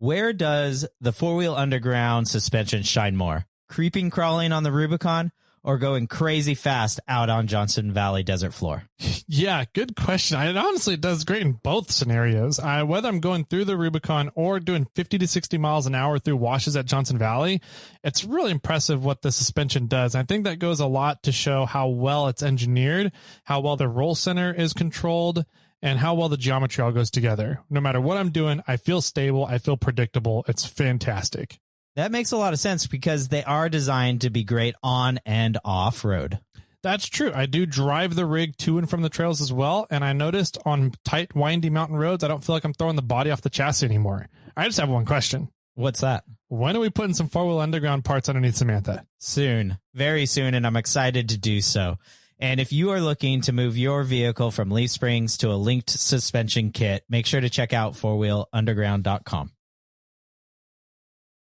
Where does the four-wheel underground suspension shine more? Creeping, crawling on the Rubicon, or going crazy fast out on Johnson Valley desert floor? Yeah, good question. It honestly does great in both scenarios. Whether I'm going through the Rubicon or doing 50 to 60 miles an hour through washes at Johnson Valley, it's really impressive what the suspension does. I think that goes a lot to show how well it's engineered, how well the roll center is controlled, and how well the geometry all goes together. No matter what I'm doing, I feel stable. I feel predictable. It's fantastic. That makes a lot of sense because they are designed to be great on and off road. That's true. I do drive the rig to and from the trails as well. And I noticed on tight, windy mountain roads, I don't feel like I'm throwing the body off the chassis anymore. I just have one question. What's that? When are we putting some four-wheel underground parts underneath Samantha? Soon. Very soon, and I'm excited to do so. And if you are looking to move your vehicle from leaf springs to a linked suspension kit, make sure to check out fourwheelunderground.com.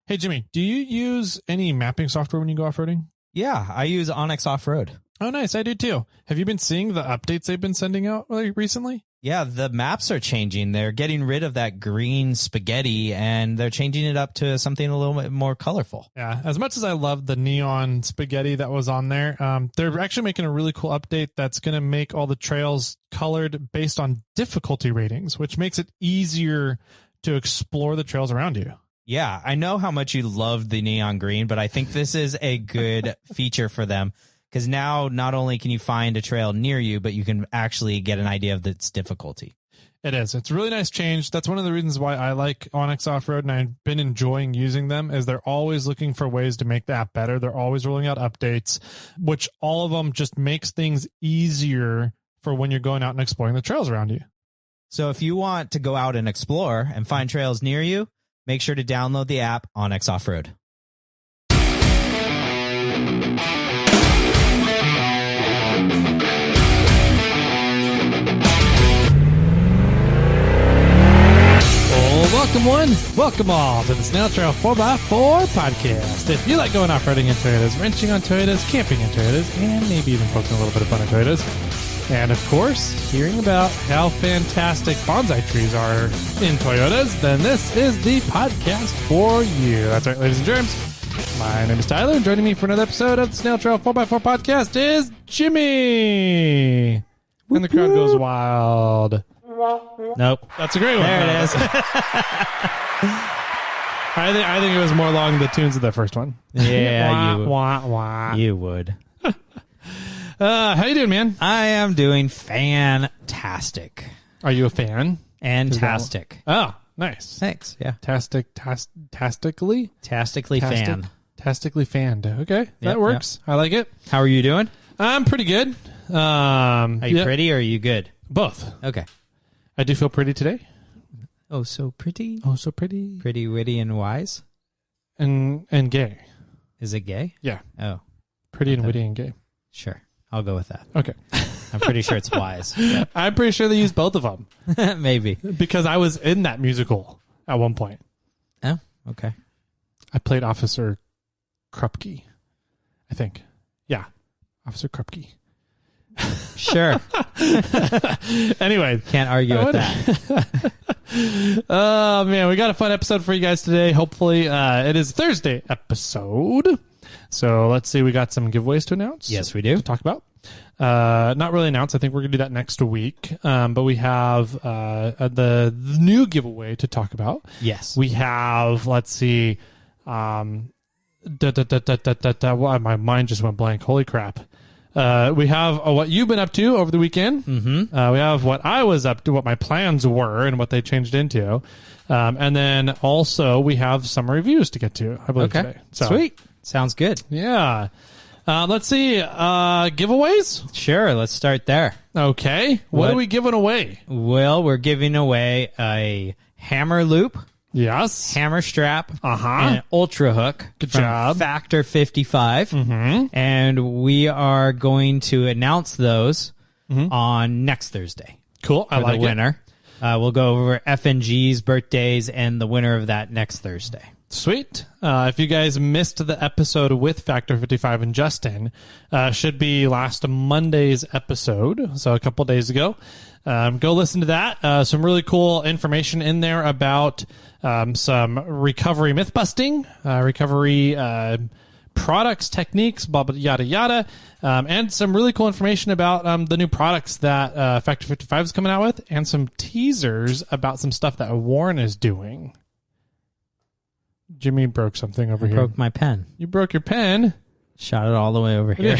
Hey, Jimmy, do you use any mapping software when you go off-roading? Yeah, I use Onyx Off-Road. Oh, nice. I do too. Have you been seeing the updates they've been sending out recently? Yeah, the maps are changing. They're getting rid of that green spaghetti, and they're changing it up to something a little bit more colorful. Yeah, as much as I love the neon spaghetti that was on there, they're actually making a really cool update that's going to make all the trails colored based on difficulty ratings, which makes it easier to explore the trails around you. Yeah, I know how much you love the neon green, but I think this is a good feature for them because now not only can you find a trail near you, but you can actually get an idea of its difficulty. It is. It's a really nice change. That's one of the reasons why I like Onyx Off-Road, and I've been enjoying using them, is they're always looking for ways to make the app better. They're always rolling out updates, which all of them just makes things easier for when you're going out and exploring the trails around you. So if you want to go out and explore and find trails near you, make sure to download the app Onyx Off-Road. Welcome all to the SnailTrail4x4 podcast. If you like going off-roading in Toyotas, wrenching on Toyotas, camping in Toyotas, and maybe even poking a little bit of fun at Toyotas, and of course, hearing about how fantastic bonsai trees are in Toyotas, then this is the podcast for you. That's right, ladies and germs. My name is Tyler, and joining me for another episode of the SnailTrail4x4 podcast is Jimmy. And the crowd goes wild. Nope. That's a great one. There it is. I think it was more along the tunes of the first one. Yeah, you you would. How you doing, man? I am doing fantastic. Are you a fan? Fantastic. Oh, nice. Thanks. Yeah. Tastically fan. Tastically fanned. Okay, that works. Yep. I like it. How are you doing? I'm pretty good. Are you pretty or are you good? Both. Okay. I do feel pretty today. Oh, so pretty. Oh, so pretty. Pretty, witty, and wise. And gay. Is it gay? Yeah. Oh. Pretty and witty and gay. Sure. I'll go with that. Okay. I'm pretty sure it's wise. Yeah. I'm pretty sure they used both of them. Maybe. Because I was in that musical at one point. Oh, okay. I played Officer Krupke, I think. Yeah. Officer Krupke. Sure. Anyway. Can't argue with that. Oh, man. We got a fun episode for you guys today. Hopefully, it is Thursday episode. So let's see. We got some giveaways to announce. Yes, we do. To talk about. Not really announce. I think we're going to do that next week. But we have the new giveaway to talk about. Yes. We have, let's see. My mind just went blank. Holy crap. We have what you've been up to over the weekend. Mm-hmm. We have what I was up to, what my plans were, and what they changed into. And then also we have some reviews to get to, I believe, today. So, sweet. Sounds good. Yeah. Let's see. Giveaways? Sure. Let's start there. Okay. What are we giving away? Well, we're giving away a hammer loop. Yes. Hammer strap. Uh-huh. And an ultra hook. Good from job. Factor 55. Mm-hmm. And we are going to announce those on next Thursday. Cool. I like the winner. We'll go over FNG's birthdays and the winner of that next Thursday. Sweet. If you guys missed the episode with Factor 55 and Justin, should be last Monday's episode, so a couple days ago. Go listen to that. Some really cool information in there about some recovery myth busting, recovery products, techniques, blah, blah, yada, yada, and some really cool information about the new products that Factor 55 is coming out with, and some teasers about some stuff that Warren is doing. Jimmy broke something over here. Broke my pen. You broke your pen? Shot it all the way over here.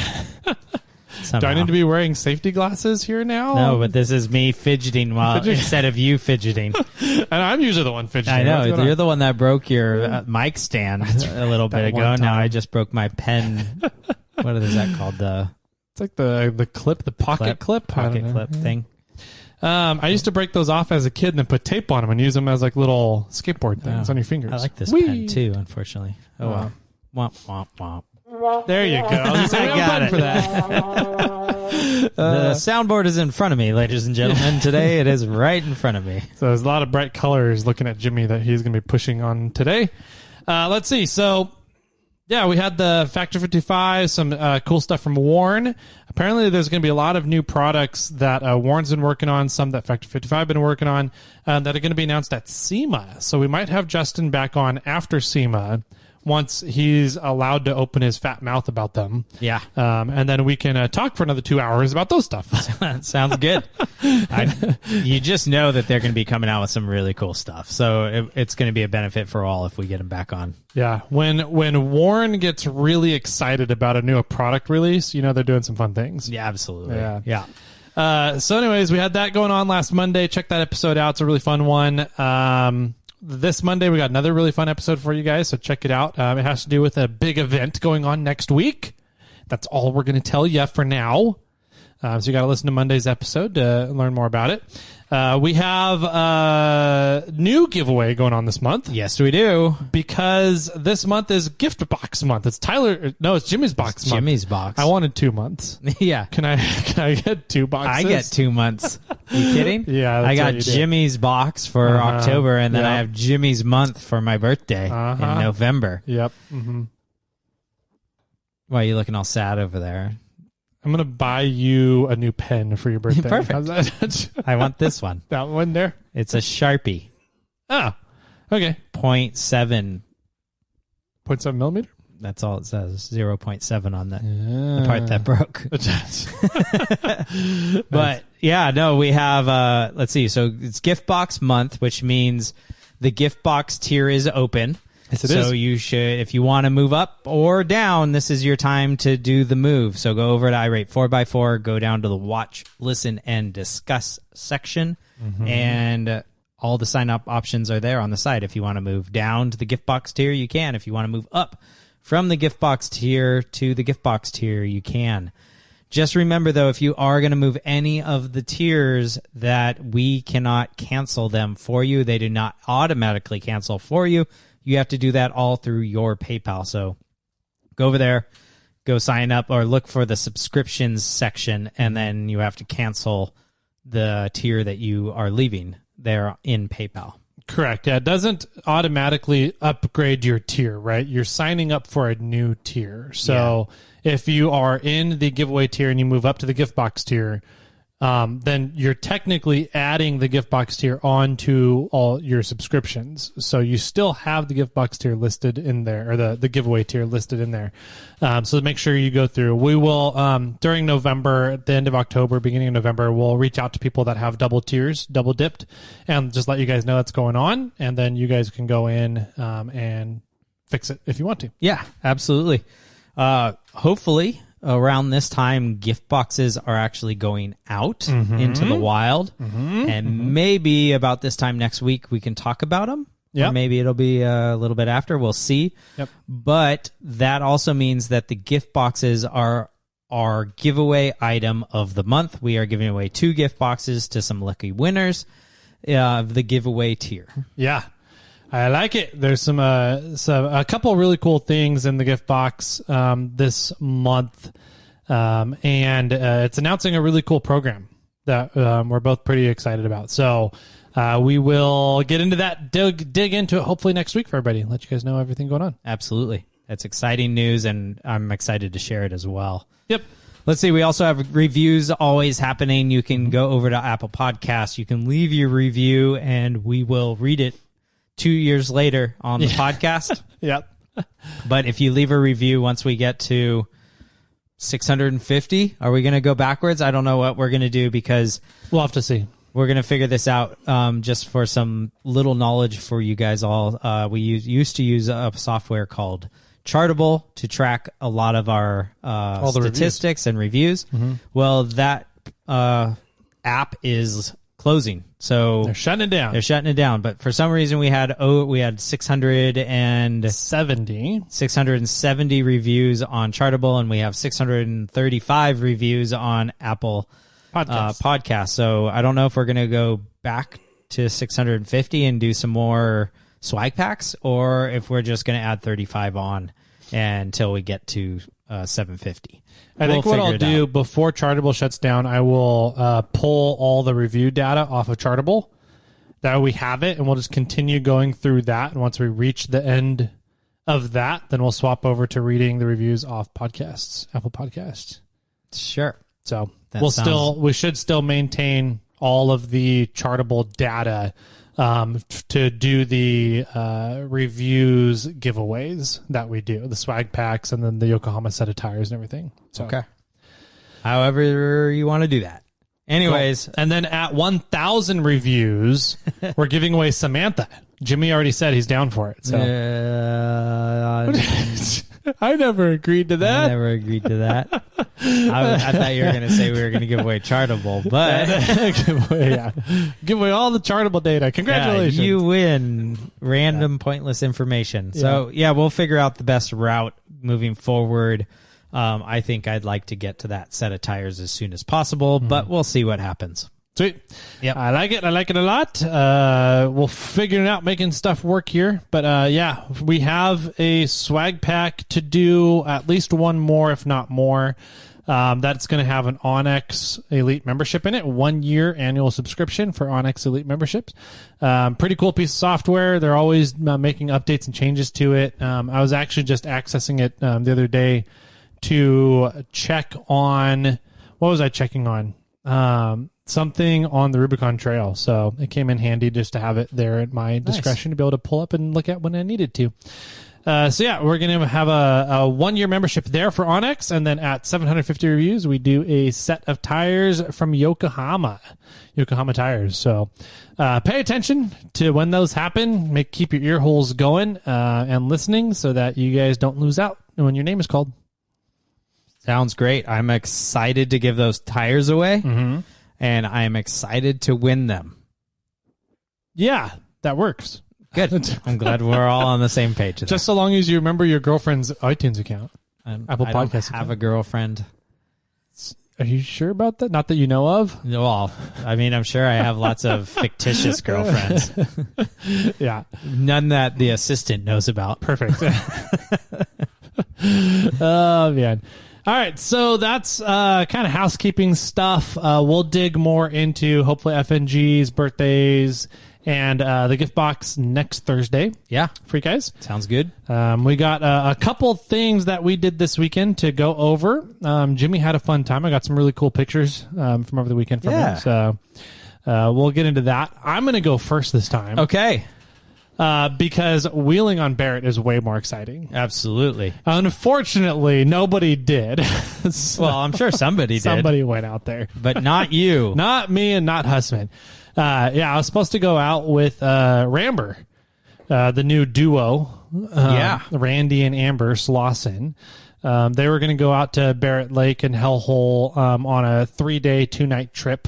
Do I need to be wearing safety glasses here now? No, but this is me fidgeting instead of you fidgeting. And I'm usually the one fidgeting. I know. You're the one that broke your mic stand a little bit ago. Now I just broke my pen. What is that called? It's like the clip, the pocket clip thing. I used to break those off as a kid and then put tape on them and use them as like little skateboard things on your fingers. I like this pen too, unfortunately. Oh, well. Womp, womp, womp. There you go. I got it for that. The soundboard is in front of me, ladies and gentlemen. Today it is right in front of me. So there's a lot of bright colors looking at Jimmy that he's going to be pushing on today. Let's see. So, yeah, we had the Factor 55, some cool stuff from Warren. Apparently there's going to be a lot of new products that Warren's been working on, some that Factor 55 been working on, that are going to be announced at SEMA. So we might have Justin back on after SEMA, once he's allowed to open his fat mouth about them. Yeah. And then we can talk for another 2 hours about those stuff. Sounds good. You just know that they're going to be coming out with some really cool stuff. So it's going to be a benefit for all if we get them back on. Yeah. When Warren gets really excited about a new product release, you know they're doing some fun things. Yeah, absolutely. Yeah. So anyways, we had that going on last Monday. Check that episode out. It's a really fun one. This Monday, we got another really fun episode for you guys, so check it out. It has to do with a big event going on next week. That's all we're going to tell you for now. So you got to listen to Monday's episode to learn more about it. We have a new giveaway going on this month. Yes, we do. Because this month is gift box month. It's Jimmy's box month. Jimmy's box. I wanted 2 months. Yeah. Can I get 2 boxes? I get 2 months. You kidding? Yeah. I got Jimmy's box for October, and then I have Jimmy's month for my birthday in November. Yep. Mm-hmm. Why are you looking all sad over there? I'm going to buy you a new pen for your birthday. Perfect. How's that? I want this one. That one there? It's a Sharpie. Oh, okay. 0.7. 0.7 millimeter? That's all it says. 0.7 on the part that broke. But yeah, no, we have, let's see. So it's gift box month, which means the gift box tier is open. Yes, it so is. you should, if you want to move up or down, this is your time to do the move. So go over to iRate 4x4, go down to the watch, listen, and discuss section, and all the sign-up options are there on the site. If you want to move down to the gift box tier, you can. If you want to move up from the gift box tier to the gift box tier, you can. Just remember, though, if you are going to move any of the tiers, that we cannot cancel them for you. They do not automatically cancel for you. You have to do that all through your PayPal. So go over there, go sign up, or look for the subscriptions section, and then you have to cancel the tier that you are leaving there in PayPal. Correct. Yeah, it doesn't automatically upgrade your tier, right? You're signing up for a new tier. So if you are in the giveaway tier and you move up to the gift box tier, then you're technically adding the gift box tier onto all your subscriptions. So you still have the gift box tier listed in there, or the giveaway tier listed in there. So make sure you go through. We will, during November, at the end of October, beginning of November, we'll reach out to people that have double tiers, double dipped, and just let you guys know that's going on. And then you guys can go in and fix it if you want to. Yeah, absolutely. Hopefully around this time, gift boxes are actually going out into the wild. And maybe about this time next week, we can talk about them. Or maybe it'll be a little bit after. We'll see. But that also means that the gift boxes are our giveaway item of the month. We are giving away 2 gift boxes to some lucky winners of the giveaway tier. Yeah. I like it. There's a couple really cool things in the gift box this month, and it's announcing a really cool program that we're both pretty excited about. So we will get into that, dig into it hopefully next week for everybody. Let you guys know everything going on. Absolutely. That's exciting news, and I'm excited to share it as well. Yep. Let's see. We also have reviews always happening. You can go over to Apple Podcasts. You can leave your review, and we will read it 2 years later on the podcast. Yep. But if you leave a review once we get to 650, are we going to go backwards? I don't know what we're going to do because we'll have to see. We're going to figure this out just for some little knowledge for you guys all. We used to use a software called Chartable to track a lot of our all the statistics and reviews. Mm-hmm. Well, that app is closing. So they're shutting it down. They're shutting it down. But for some reason, we had 670 reviews on Chartable, and we have 635 reviews on Apple Podcasts. So I don't know if we're going to go back to 650 and do some more swag packs, or if we're just going to add 35 on until we get to 750. I think what I'll do before Chartable shuts down, I will pull all the review data off of Chartable. That way we have it, and we'll just continue going through that. And once we reach the end of that, then we'll swap over to reading the reviews off podcasts, Apple Podcasts. Sure. So we should still maintain all of the Chartable data to do the reviews giveaways that we do, the swag packs, and then the Yokohama set of tires and everything. So. Okay. However you want to do that. Anyways. Cool. And then at 1,000 reviews, we're giving away Samantha. Jimmy already said he's down for it. So. I never agreed to that. I never agreed to that. I thought you were going to say we were going to give away Chartable, but give away all the Chartable data. Congratulations. Yeah, you win random pointless information. So we'll figure out the best route moving forward. I think I'd like to get to that set of tires as soon as possible, but we'll see what happens. Sweet. Yep. I like it. I like it a lot. We'll figure it out, making stuff work here. But we have a swag pack to do, at least one more, if not more. That's going to have an Onyx Elite membership in it, 1 year annual subscription for Onyx Elite memberships. Pretty cool piece of software. They're always making updates and changes to it. I was actually just accessing it the other day to check on, what was I checking on? Something on the Rubicon Trail. So it came in handy just to have it there at my discretion to be able to pull up and look at when I needed to. We're going to have a 1 year membership there for Onyx. And then at 750 reviews, we do a set of tires from Yokohama tires. So pay attention to when those happen. Keep your ear holes going and listening so that you guys don't lose out when your name is called. Sounds great. I'm excited to give those tires away. Mm-hmm. And I'm excited to win them. Yeah, that works. Good. I'm glad we're all on the same page. Just so long as you remember your girlfriend's iTunes account. Apple Podcast. I don't have a girlfriend. Are you sure about that? Not that you know of? Well, I mean, I'm sure I have lots of fictitious girlfriends. Yeah. None that the assistant knows about. Perfect. Oh, man. All right, so that's kind of housekeeping stuff. We'll dig more into hopefully FNG's birthdays and the gift box next Thursday. Yeah. For you guys. Sounds good. We got a couple things that we did this weekend to go over. Jimmy had a fun time. I got some really cool pictures from over the weekend from him. So we'll get into that. I'm going to go first this time. Okay. Because wheeling on Barrett is way more exciting. Absolutely. Unfortunately, nobody did. So well, I'm sure somebody did. Somebody went out there. But not you. Not me and not Hussman. I was supposed to go out with Ramber, the new duo. Randy and Amber Slauson. They were going to go out to Barrett Lake and Hellhole on a 3-day, 2-night trip.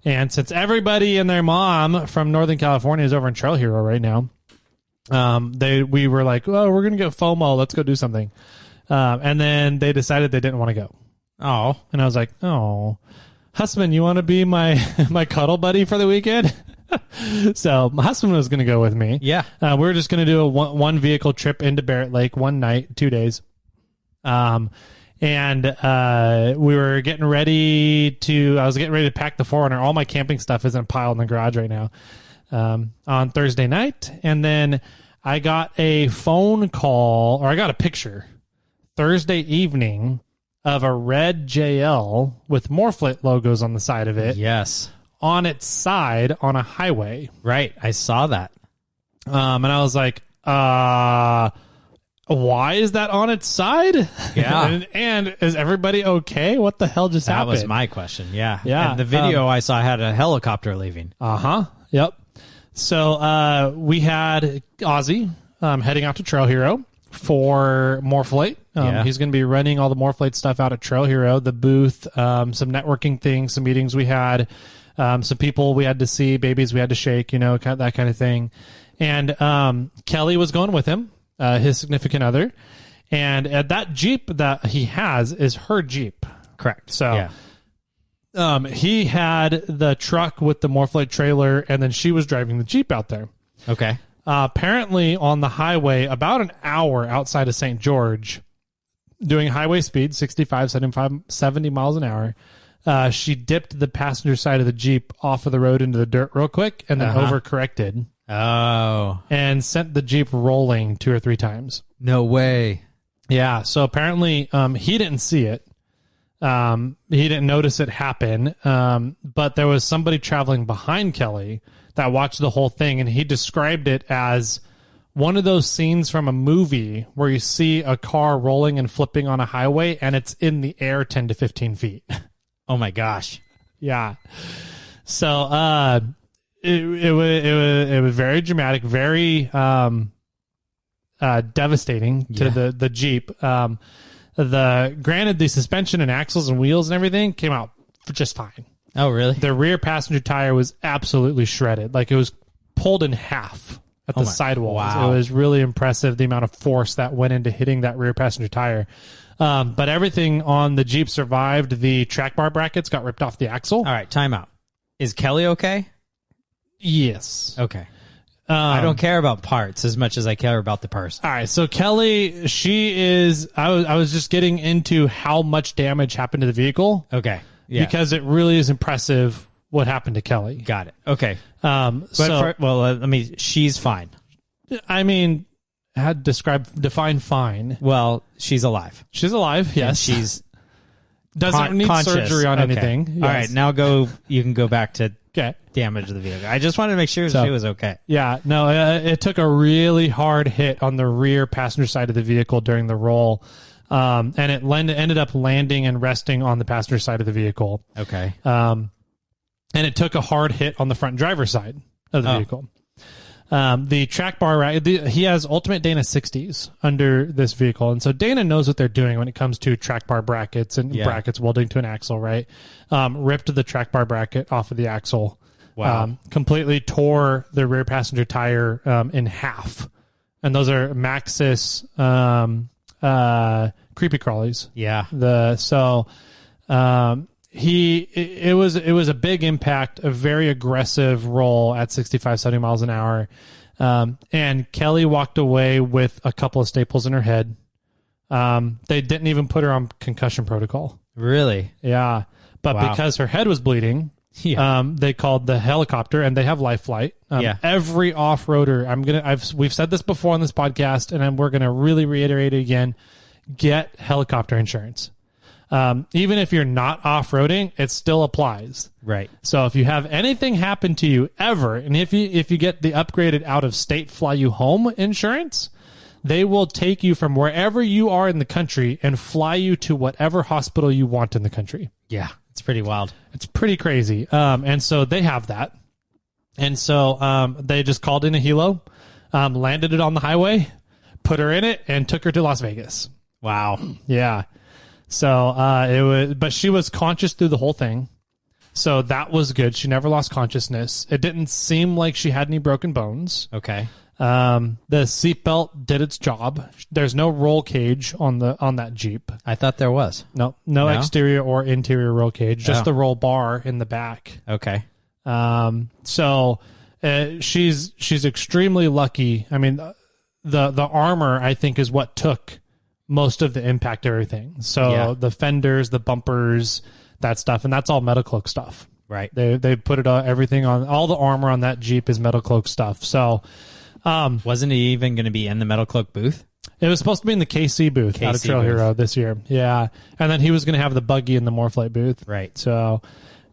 And since everybody and their mom from Northern California is over in Trail Hero right now, we were like, oh, we're going to get FOMO. Let's go do something. And then they decided they didn't want to go. Oh. And I was like, oh, Hussman, you want to be my cuddle buddy for the weekend? So my husband was going to go with me. Yeah. We were just going to do a one vehicle trip into Barrett Lake, 1 night, 2 days. And we were getting ready I was getting ready to pack the 4Runner. All my camping stuff is in a pile in the garage right now. on Thursday night. And then I got a phone call, or I got a picture Thursday evening of a red JL with Morflate logos on the side of it. Yes. On its side on a highway. Right. I saw that. And I was like, why is that on its side? Yeah. and is everybody okay? What the hell just happened? That was my question. Yeah. Yeah. And the video I saw had a helicopter leaving. Uh-huh. Yep. So we had Ozzy heading out to Trail Hero for Morflate. He's going to be running all the Morflate stuff out at Trail Hero, the booth, some networking things, some meetings we had, some people we had to see, babies we had to shake, that kind of thing. And Kelly was going with him, his significant other. And that Jeep that he has is her Jeep. Correct. So he had the truck with the Morflate trailer, and then she was driving the Jeep out there. Okay. Apparently on the highway, about an hour outside of St. George, doing highway speed, 65, 75, 70 miles an hour, she dipped the passenger side of the Jeep off of the road into the dirt real quick and then overcorrected. Oh. And sent the Jeep rolling 2 or 3 times. No way. Yeah, so apparently he didn't see it. He didn't notice it happen, but there was somebody traveling behind Kelly that watched the whole thing, and he described it as one of those scenes from a movie where you see a car rolling and flipping on a highway, and it's in the air 10 to 15 feet. Oh, my gosh. Yeah. So it was very dramatic, very devastating to the Jeep. Granted, the suspension and axles and wheels and everything came out just fine. Oh, really? The rear passenger tire was absolutely shredded. Like, it was pulled in half at the sidewalls. Wow. It was really impressive, the amount of force that went into hitting that rear passenger tire. But everything on the Jeep survived. The track bar brackets got ripped off the axle. All right, time out. Is Kelly okay? Yes. Okay. I don't care about parts as much as I care about the person. All right, so Kelly, she is... I was just getting into how much damage happened to the vehicle. Okay. Yeah. Because it really is impressive what happened to Kelly. Got it. Okay. But she's fine. I mean, define fine. Well, she's alive. She's alive, yes. She's doesn't need conscious. surgery on anything. Yes. All right, now you can go back to damage of the vehicle. I just wanted to make sure she was okay. Yeah, no, it took a really hard hit on the rear passenger side of the vehicle during the roll. And it ended up landing and resting on the passenger side of the vehicle. Okay. And it took a hard hit on the front driver's side of the vehicle. The track bar, he has Ultimate Dana 60s under this vehicle. And so Dana knows what they're doing when it comes to track bar brackets and brackets welding to an axle, right? Ripped the track bar bracket off of the axle. Wow. Completely tore the rear passenger tire in half. And those are Maxxis creepy crawlies. Yeah. It was a big impact, a very aggressive roll at 65, 70 miles an hour. And Kelly walked away with a couple of staples in her head. They didn't even put her on concussion protocol. Really? Yeah. But because her head was bleeding, they called the helicopter, and they have life flight. Every off-roader, we've said this before on this podcast, and we're going to really reiterate it again. Get helicopter insurance. Even if you're not off-roading, it still applies. Right. So if you have anything happen to you ever, and if you get the upgraded out-of-state fly you home insurance, they will take you from wherever you are in the country and fly you to whatever hospital you want in the country. Yeah, it's pretty wild. It's pretty crazy. And so they have that. And so they just called in a helo, landed it on the highway, put her in it, and took her to Las Vegas. Wow. Yeah. So but she was conscious through the whole thing. So that was good. She never lost consciousness. It didn't seem like she had any broken bones. Okay. The seatbelt did its job. There's no roll cage on that Jeep. I thought there was. No exterior or interior roll cage, just the roll bar in the back. Okay. So she's extremely lucky. I mean, the armor, I think, is what took most of the impact of everything. So the fenders, the bumpers, that stuff, and that's all medical stuff. Right. They put it everything on, all the armor on that Jeep is Metal Cloak stuff. So wasn't he even going to be in the Metal Cloak booth? it was supposed to be in the KC booth out of KC Trail booth. Hero this year. Yeah. And then he was going to have the buggy in the Morphlite booth. Right. So,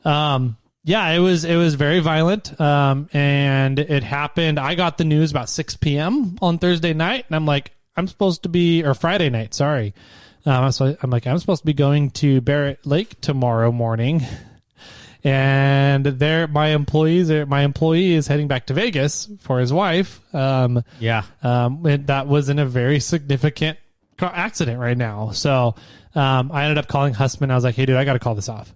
yeah, it was very violent. And it happened. I got the news about 6 p.m. on Thursday night, and I'm like, I'm supposed to be, or Friday night, sorry. So I'm like, I'm supposed to be going to Barrett Lake tomorrow morning. And there, my employee is heading back to Vegas for his wife. And that was in a very significant accident right now. So, I ended up calling Hussman. I was like, hey dude, I got to call this off.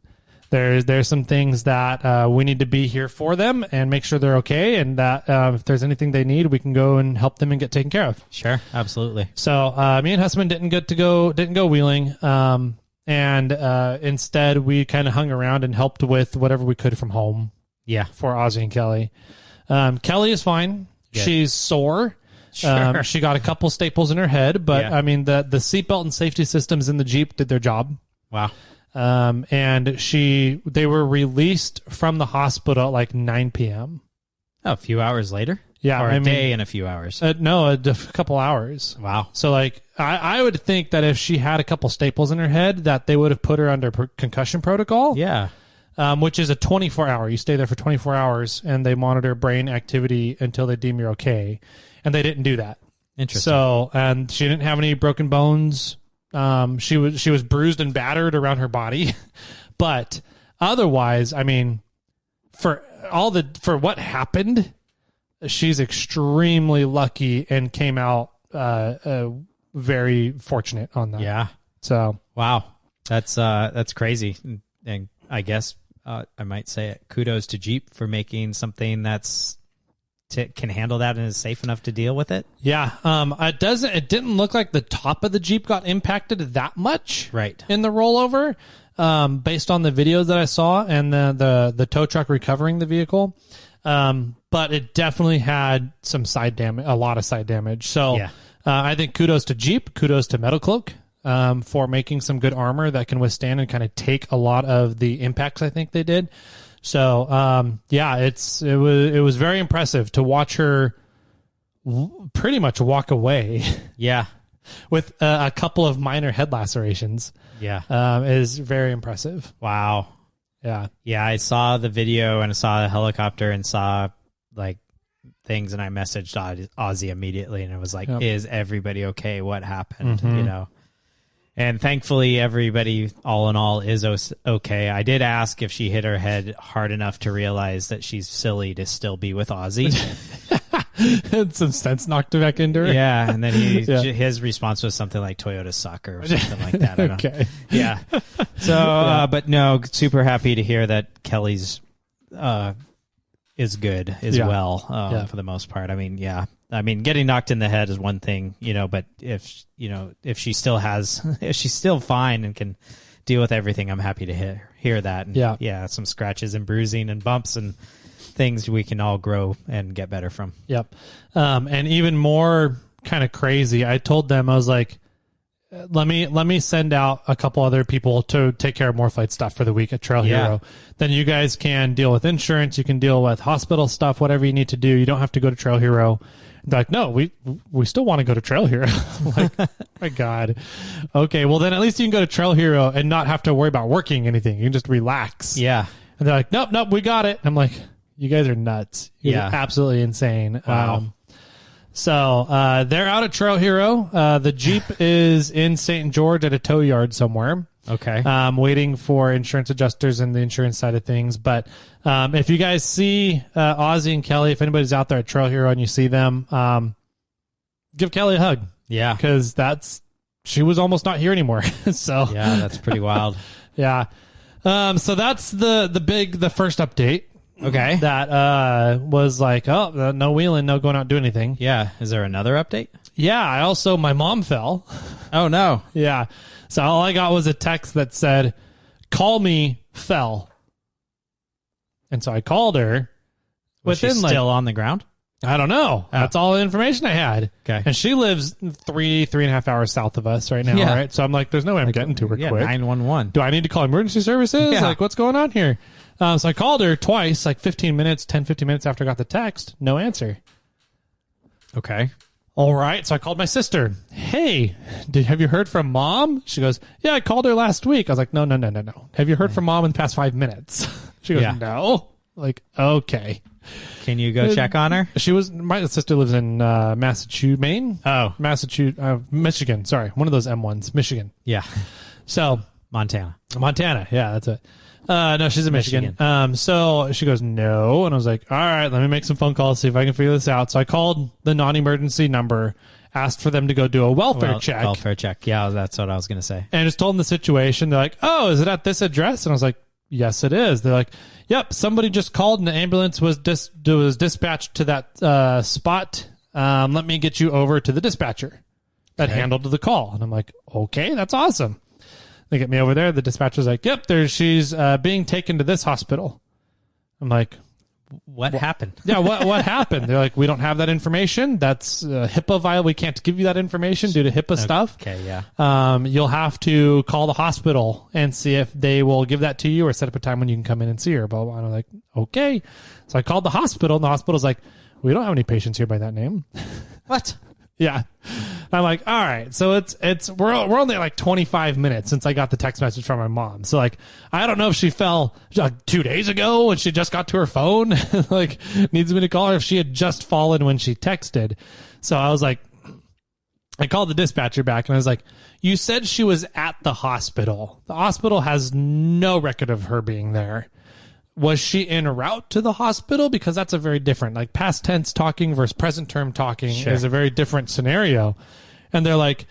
There's some things that we need to be here for them and make sure they're okay, and that if there's anything they need, we can go and help them and get taken care of. Sure, absolutely. So me and Hussman didn't go wheeling, and instead we kind of hung around and helped with whatever we could from home. Yeah, for Ozzy and Kelly. Kelly is fine. Good. She's sore. Sure. She got a couple staples in her head, but Yeah. I mean the seatbelt and safety systems in the Jeep did their job. Wow. And they were released from the hospital at like 9 p.m. Oh, a few hours later? Yeah, Or I a mean, day and a few hours. No, a couple hours. Wow. So like, I would think that if she had a couple staples in her head, that they would have put her under concussion protocol. Yeah. Which is a 24-hour. You stay there for 24 hours, and they monitor brain activity until they deem you're okay. And they didn't do that. Interesting. So, and she didn't have any broken bones. She was bruised and battered around her body, but otherwise, I mean, for what happened, she's extremely lucky and came out very fortunate on that. Yeah. So Wow. That's crazy. And I guess I might say it. Kudos to Jeep for making something that's can handle that and is safe enough to deal with it. yeah, it didn't look like the top of the Jeep got impacted that much, Right. in the rollover, based on the videos that I saw and the tow truck recovering the vehicle. But it definitely had some side damage, a lot of side damage. So Yeah. I think kudos to Jeep, kudos to Metal Cloak, for making some good armor that can withstand and kind of take a lot of the impacts I think they did. So, yeah, it was very impressive to watch her pretty much walk away Yeah. with a couple of minor head lacerations. Yeah. Is very impressive. Wow. Yeah. Yeah, I saw the video and I saw the helicopter and saw like things, and I messaged Ozzy immediately, and it was like, Yep. is everybody okay? What happened? You know? And thankfully, everybody, all in all, is okay. I did ask if she hit her head hard enough to realize that she's silly to still be with Ozzy. And some sense knocked back into her. Yeah, and then Yeah. his response was something like Toyota sucker or something like that. I don't know. Okay. Yeah. So, but no, super happy to hear that Kelly's is good as Yeah. well Yeah. for the most part. I mean, yeah. I mean, getting knocked in the head is one thing, but if she's still fine and can deal with everything, I'm happy to hear that. And Yeah. some scratches and bruising and bumps and things we can all grow and get better from. Yep. And even more kind of crazy, I told them, I was like, let me send out a couple other people to take care of more flight stuff for the week at Trail Hero. Then you guys can deal with insurance. You can deal with hospital stuff, whatever you need to do. You don't have to go to Trail Hero. They're like, no, we still want to go to Trail Hero. I'm like, oh my God. Okay, well then at least you can go to Trail Hero and not have to worry about working anything. You can just relax. Yeah. And they're like, nope, we got it. I'm like, you guys are nuts. You're absolutely insane. Wow. So they're out at Trail Hero. The Jeep is in St. George at a tow yard somewhere. Okay. Waiting for insurance adjusters and the insurance side of things. But if you guys see Ozzy and Kelly, if anybody's out there at Trail Hero and you see them, give Kelly a hug. Yeah. Because she was almost not here anymore. So Yeah, that's pretty wild. yeah. So that's the first update. Okay. That was like, oh, no wheeling, no going out, do anything. Yeah. Is there another update? Yeah. My mom fell. Oh, no. Yeah. So all I got was a text that said, call me, fell. And so I called her. Was she still on the ground? I don't know. That's all the information I had. Okay. And she lives 3.5 hours south of us right now, right? So I'm like, there's no way I'm getting to her quick. 911. Do I need to call emergency services? Yeah. Like, what's going on here? So I called her twice, like 15 minutes after I got the text. No answer. Okay. All right. So I called my sister. Hey, have you heard from Mom? She goes, yeah, I called her last week. I was like, no. Have you heard from Mom in the past 5 minutes? She goes, no. Like, okay. Can you go check on her? My sister lives in Massachusetts, Maine? Oh. Michigan. Sorry. One of those M1s. Michigan. Yeah. So. Montana. Yeah, that's it. No, she's in Michigan. So she goes, no. And I was like, all right, let me make some phone calls, see if I can figure this out. So I called the non-emergency number, asked for them to go do a welfare check. Welfare check. Yeah, that's what I was going to say. And just told them the situation. They're like, oh, is it at this address? And I was like, yes, it is. They're like, yep, somebody just called and the ambulance was dispatched to that spot. Let me get you over to the dispatcher that handled the call. And I'm like, okay, that's awesome. They get me over there. The dispatcher's like, yep, she's being taken to this hospital. I'm like, what happened? Yeah, what happened? They're like, we don't have that information. That's HIPAA violation. We can't give you that information due to HIPAA stuff. Okay, yeah. You'll have to call the hospital and see if they will give that to you or set up a time when you can come in and see her. Blah, blah, blah. And I'm like, okay. So I called the hospital, and the hospital's like, we don't have any patients here by that name. What? Yeah. I'm like, all right. So we're only at like 25 minutes since I got the text message from my mom. So like, I don't know if she fell 2 days ago and she just got to her phone, like needs me to call her, if she had just fallen when she texted. So I was like, I called the dispatcher back and I was like, you said she was at the hospital. The hospital has no record of her being there. Was she en route to the hospital? Because that's a very different, like past tense talking versus present term talking is a very different scenario. And they're like,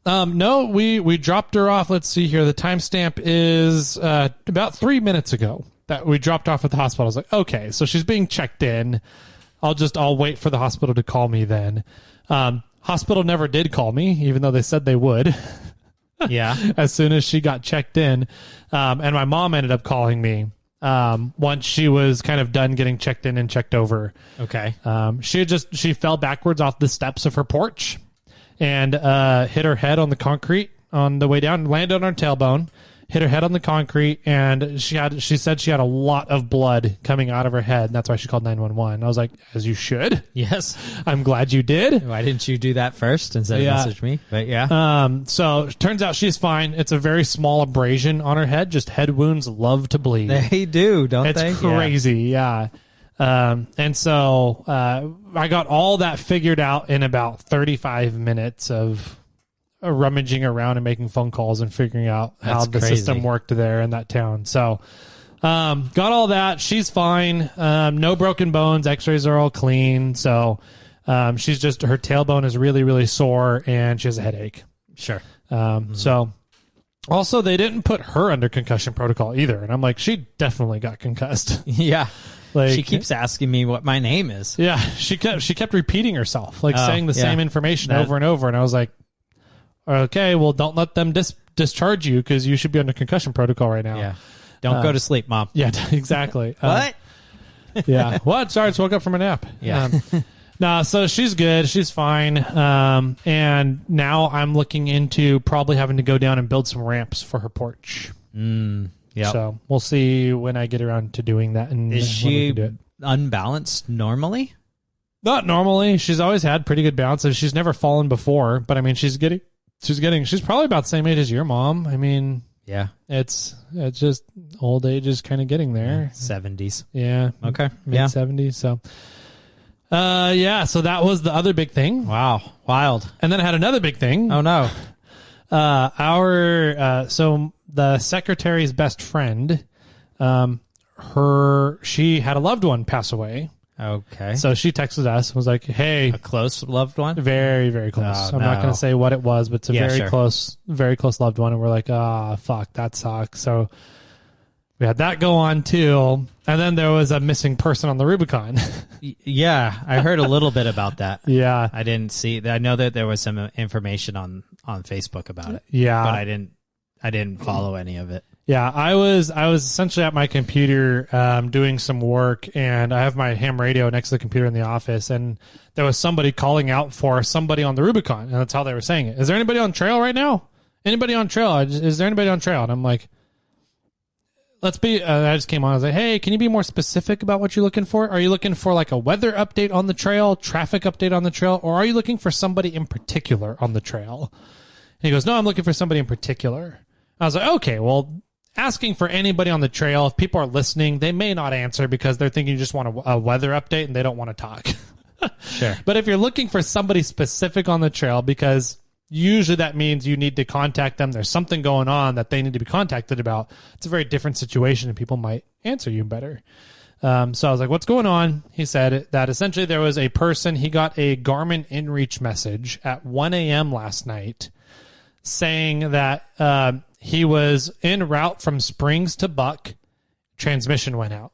no, we dropped her off. Let's see here. The timestamp is about 3 minutes ago that we dropped off at the hospital. I was like, okay, so she's being checked in. I'll wait for the hospital to call me then. Hospital never did call me, even though they said they would. Yeah. As soon as she got checked in. And my mom ended up calling me. Once she was kind of done getting checked in and checked over. Okay. She fell backwards off the steps of her porch and hit her head on the concrete on the way down, landed on her tailbone, hit her head on the concrete, and she said she had a lot of blood coming out of her head, and that's why she called 911. I was like, as you should. Yes. I'm glad you did. Why didn't you do that first instead of message me? But yeah. So it turns out she's fine. It's a very small abrasion on her head. Just head wounds love to bleed. They do, don't they? It's crazy, yeah. And so I got all that figured out in about 35 minutes of rummaging around and making phone calls and figuring out how the system worked there in that town. So got all that. She's fine. No broken bones. X-rays are all clean. So she's just, her tailbone is really, really sore and she has a headache. Sure. So also they didn't put her under concussion protocol either. And I'm like, she definitely got concussed. Yeah. Like, she keeps asking me what my name is. Yeah. She kept repeating herself, like saying the same information over and over. And I was like, okay, well, don't let them discharge you because you should be under concussion protocol right now. Yeah. Don't go to sleep, Mom. Yeah, exactly. What? Yeah. What? Sorry, I just woke up from a nap. Yeah. No, so she's good. She's fine. And now I'm looking into probably having to go down and build some ramps for her porch. Yeah. So we'll see when I get around to doing that. And is she unbalanced normally? Not normally. She's always had pretty good balance. She's never fallen before, but I mean, she's probably about the same age as your mom. I mean, yeah, it's just old age is kind of getting there. 70s. Yeah. Okay. Mid 70s. So, so that was the other big thing. Wow. Wild. And then I had another big thing. Oh no. So the secretary's best friend, she had a loved one pass away. Okay. So she texted us and was like, hey. A close loved one? Very, very close. I'm not going to say what it was, but it's a very close loved one. And we're like, fuck, that sucks. So we had that go on too. And then there was a missing person on the Rubicon. Yeah, I heard a little bit about that. Yeah. I didn't see, I know that there was some information on Facebook about it. Yeah. But I didn't follow any of it. Yeah, I was essentially at my computer doing some work, and I have my ham radio next to the computer in the office, and there was somebody calling out for somebody on the Rubicon, and that's how they were saying it. Is there anybody on trail right now? Anybody on trail? Is there anybody on trail? And I'm like, I just came on. I was like, hey, can you be more specific about what you're looking for? Are you looking for like a weather update on the trail, traffic update on the trail, or are you looking for somebody in particular on the trail? And he goes, no, I'm looking for somebody in particular. I was like, okay, well, asking for anybody on the trail, if people are listening, they may not answer because they're thinking you just want a weather update and they don't want to talk. Sure. But if you're looking for somebody specific on the trail, because usually that means you need to contact them, there's something going on that they need to be contacted about, it's a very different situation and people might answer you better. So I was like, what's going on? He said that essentially there was a person, he got a Garmin InReach message at 1 a.m. last night saying that he was en route from Springs to Buck, transmission went out.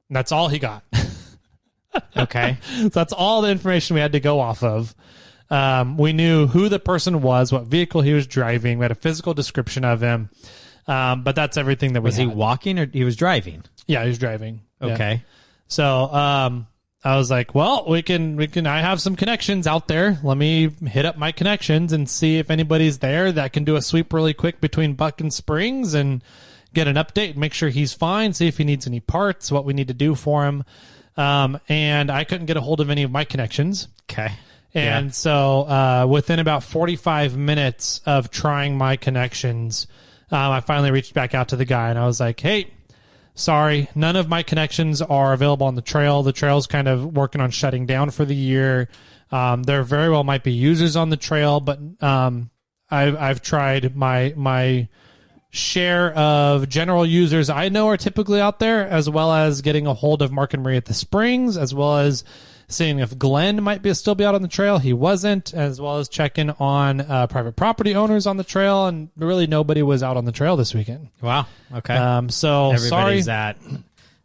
And that's all he got. Okay. So that's all the information we had to go off of. We knew who the person was, what vehicle he was driving. We had a physical description of him. But that's everything that we was had. he walking or he was driving? Yeah, he was driving. Okay. Yeah. So I was like, well, we can. I have some connections out there. Let me hit up my connections and see if anybody's there that can do a sweep really quick between Buck and Springs and get an update, make sure he's fine, see if he needs any parts, what we need to do for him. And I couldn't get a hold of any of my connections. Okay. And so within about 45 minutes of trying my connections, I finally reached back out to the guy and I was like, hey, sorry, none of my connections are available on the trail. The trail's kind of working on shutting down for the year. There very well might be users on the trail, but I've tried my share of general users I know are typically out there, as well as getting a hold of Mark and Marie at the Springs, as well as seeing if Glenn might still be out on the trail. He wasn't, as well as checking on private property owners on the trail, and really nobody was out on the trail this weekend. Wow. Okay. So everybody's sorry.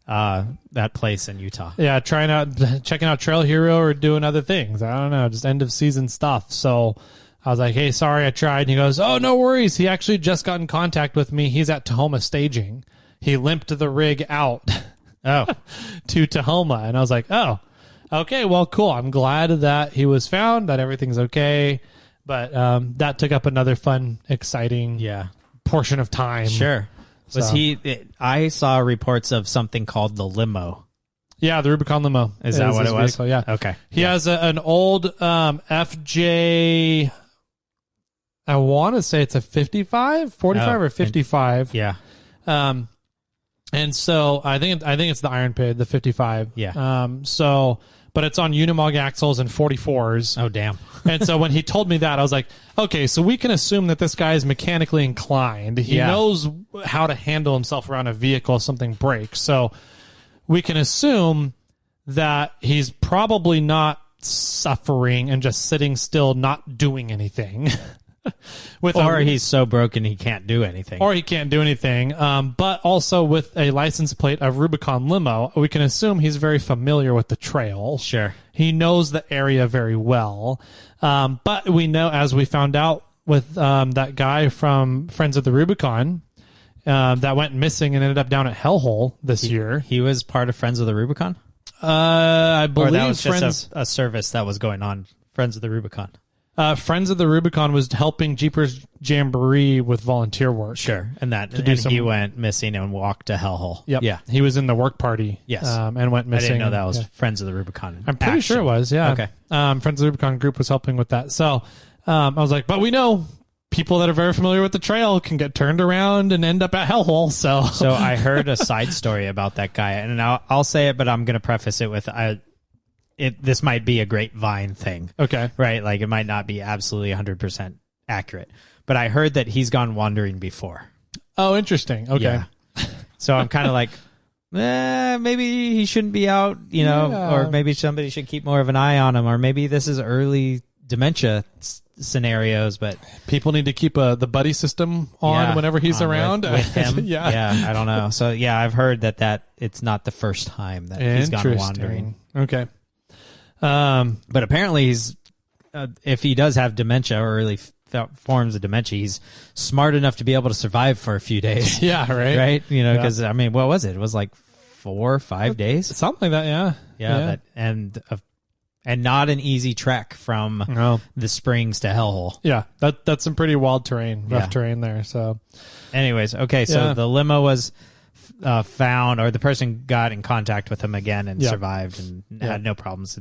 at that place in Utah. Yeah, checking out Trail Hero or doing other things. I don't know, just end of season stuff. So I was like, hey, sorry, I tried. And he goes, oh, no worries. He actually just got in contact with me. He's at Tahoma staging. He limped the rig out to Tahoma. And I was like, oh, okay, well, cool. I'm glad that he was found, that everything's okay. But that took up another fun, exciting portion of time. Sure. Was I saw reports of something called the limo. Yeah, the Rubicon limo. Is that what it was? Vehicle, yeah. Okay. He has an old FJ, I want to say it's a 45 or 55. Yeah. And so I think it's the Iron Pit, the 55. Yeah. But it's on Unimog axles and 44s. Oh, damn. And so when he told me that, I was like, okay, so we can assume that this guy is mechanically inclined. He knows how to handle himself around a vehicle if something breaks. So we can assume that he's probably not suffering and just sitting still, not doing anything. Or he's so broken he can't do anything. But also with a license plate of Rubicon Limo, we can assume he's very familiar with the trail. Sure. He knows the area very well. But we know, as we found out with that guy from Friends of the Rubicon that went missing and ended up down at Hellhole this year. He was part of Friends of the Rubicon? I believe or that was just a service that was going on, Friends of the Rubicon. Friends of the Rubicon was helping Jeepers Jamboree with volunteer work. Sure, and he went missing and walked to Hellhole. Yep. Yeah, he was in the work party. Yes, and went missing. I didn't know that was Friends of the Rubicon. I'm pretty sure it was. Yeah. Okay. Friends of the Rubicon group was helping with that. So I was like, but we know people that are very familiar with the trail can get turned around and end up at Hellhole. So I heard a side story about that guy, and I'll say it, but I'm going to preface it with this might be a grapevine thing. Okay. Right? Like it might not be absolutely 100% accurate. But I heard that he's gone wandering before. Oh, interesting. Okay. Yeah. So I'm kind of like, maybe he shouldn't be out, or maybe somebody should keep more of an eye on him, or maybe this is early dementia scenarios, but people need to keep the buddy system on whenever he's around with him. Yeah, I don't know. So yeah, I've heard that it's not the first time that he's gone wandering. Okay. But apparently he's, if he does have dementia or early forms of dementia, he's smart enough to be able to survive for a few days. Yeah, right. Right? Because, I mean, what was it? It was like 4 or 5 days? Something like that, yeah. Yeah. And And not an easy trek from the Springs to Hellhole. Yeah, that's some pretty wild terrain, rough terrain there. So, anyways, okay, so the limo was found, or the person got in contact with him again and survived and had no problems.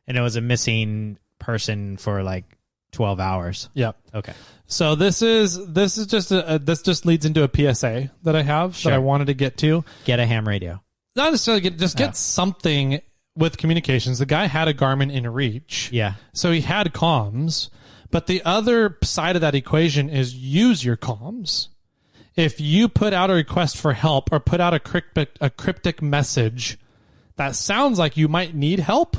And it was a missing person for like 12 hours. Yep. Okay. So this just leads into a PSA that I have that I wanted to get to. Get a ham radio. Not necessarily get something with communications. The guy had a Garmin InReach. Yeah. So he had comms, but the other side of that equation is use your comms. If you put out a request for help or put out a cryptic message that sounds like you might need help,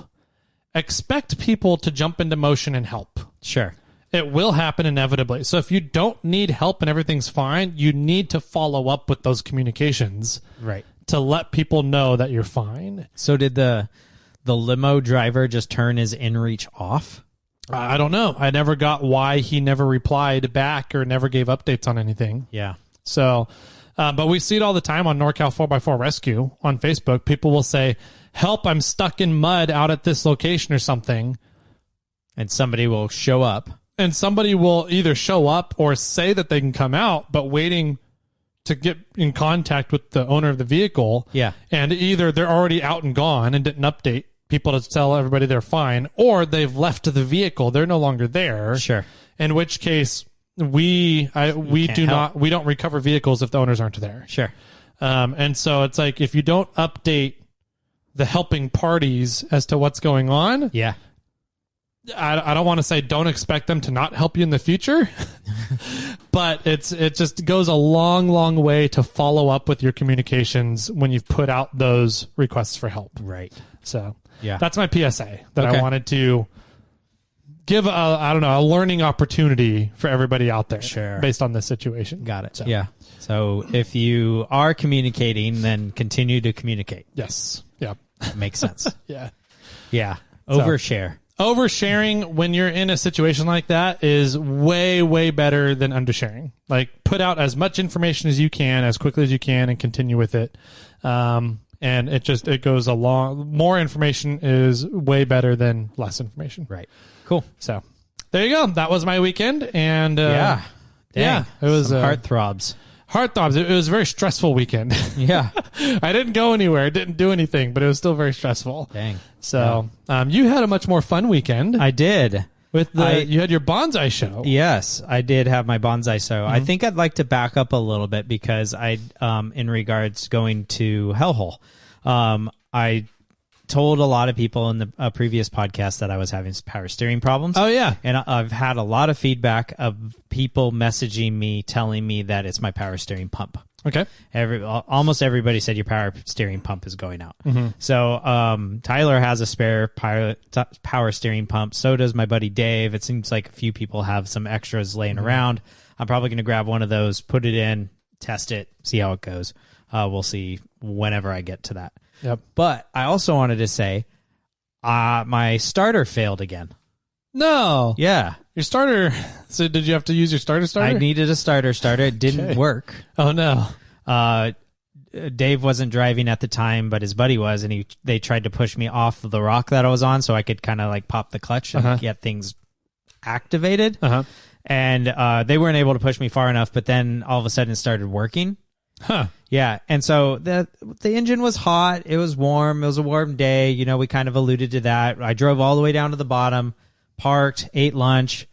expect people to jump into motion and help. Sure. It will happen inevitably. So if you don't need help and everything's fine, you need to follow up with those communications. Right. To let people know that you're fine. So did the limo driver just turn his InReach off? I don't know. I never got why he never replied back or never gave updates on anything. Yeah. So, but we see it all the time on NorCal 4x4 Rescue on Facebook. People will say, help, I'm stuck in mud out at this location or something. And somebody will show up. And somebody will either show up or say that they can come out, but waiting to get in contact with the owner of the vehicle. Yeah. And either they're already out and gone and didn't update people to tell everybody they're fine, or they've left the vehicle. They're no longer there. Sure. In which case, we don't recover vehicles if the owners aren't there. Sure. And so it's like, if you don't update the helping parties as to what's going on. Yeah. I don't want to say don't expect them to not help you in the future, but it just goes a long, long way to follow up with your communications when you've put out those requests for help. Right. So yeah, that's my PSA that I wanted to give a learning opportunity for everybody out there. Sure. Based on this situation. Got it. So. Yeah. So if you are communicating, then continue to communicate. Yes. Yeah. Makes sense. Yeah. Yeah. Overshare. Oversharing when you're in a situation like that is way, way better than undersharing. Like, put out as much information as you can, as quickly as you can, and continue with it. And it goes along. More information is way better than less information. Right. Cool. So there you go. That was my weekend. And yeah. Dang. Yeah, it was some heartthrobs. Heartthrobs. It was a very stressful weekend. Yeah. I didn't go anywhere. Didn't do anything, but it was still very stressful. Dang. So you had a much more fun weekend. I did. You had your bonsai show. Yes, I did have my bonsai show. I think I'd like to back up a little bit because in regards going to Hellhole, I told a lot of people in the previous podcast that I was having power steering problems. Oh, yeah. And I've had a lot of feedback of people messaging me, telling me that it's my power steering pump. Okay. Almost everybody said your power steering pump is going out. So Tyler has a spare power steering pump. So does my buddy Dave. It seems like a few people have some extras laying around. I'm probably going to grab one of those, put it in, test it, see how it goes. We'll see whenever I get to that. Yep. But I also wanted to say my starter failed again. No. Yeah. Your starter. So did you have to use your starter? I needed a starter. It didn't work. Oh, no. Dave wasn't driving at the time, but his buddy was, and they tried to push me off the rock that I was on so I could kind of like pop the clutch and get things activated. And they weren't able to push me far enough, but then all of a sudden it started working. Huh. Yeah, and so the engine was hot. It was warm. It was a warm day. You know, we kind of alluded to that. I drove all the way down to the bottom, parked, ate lunch.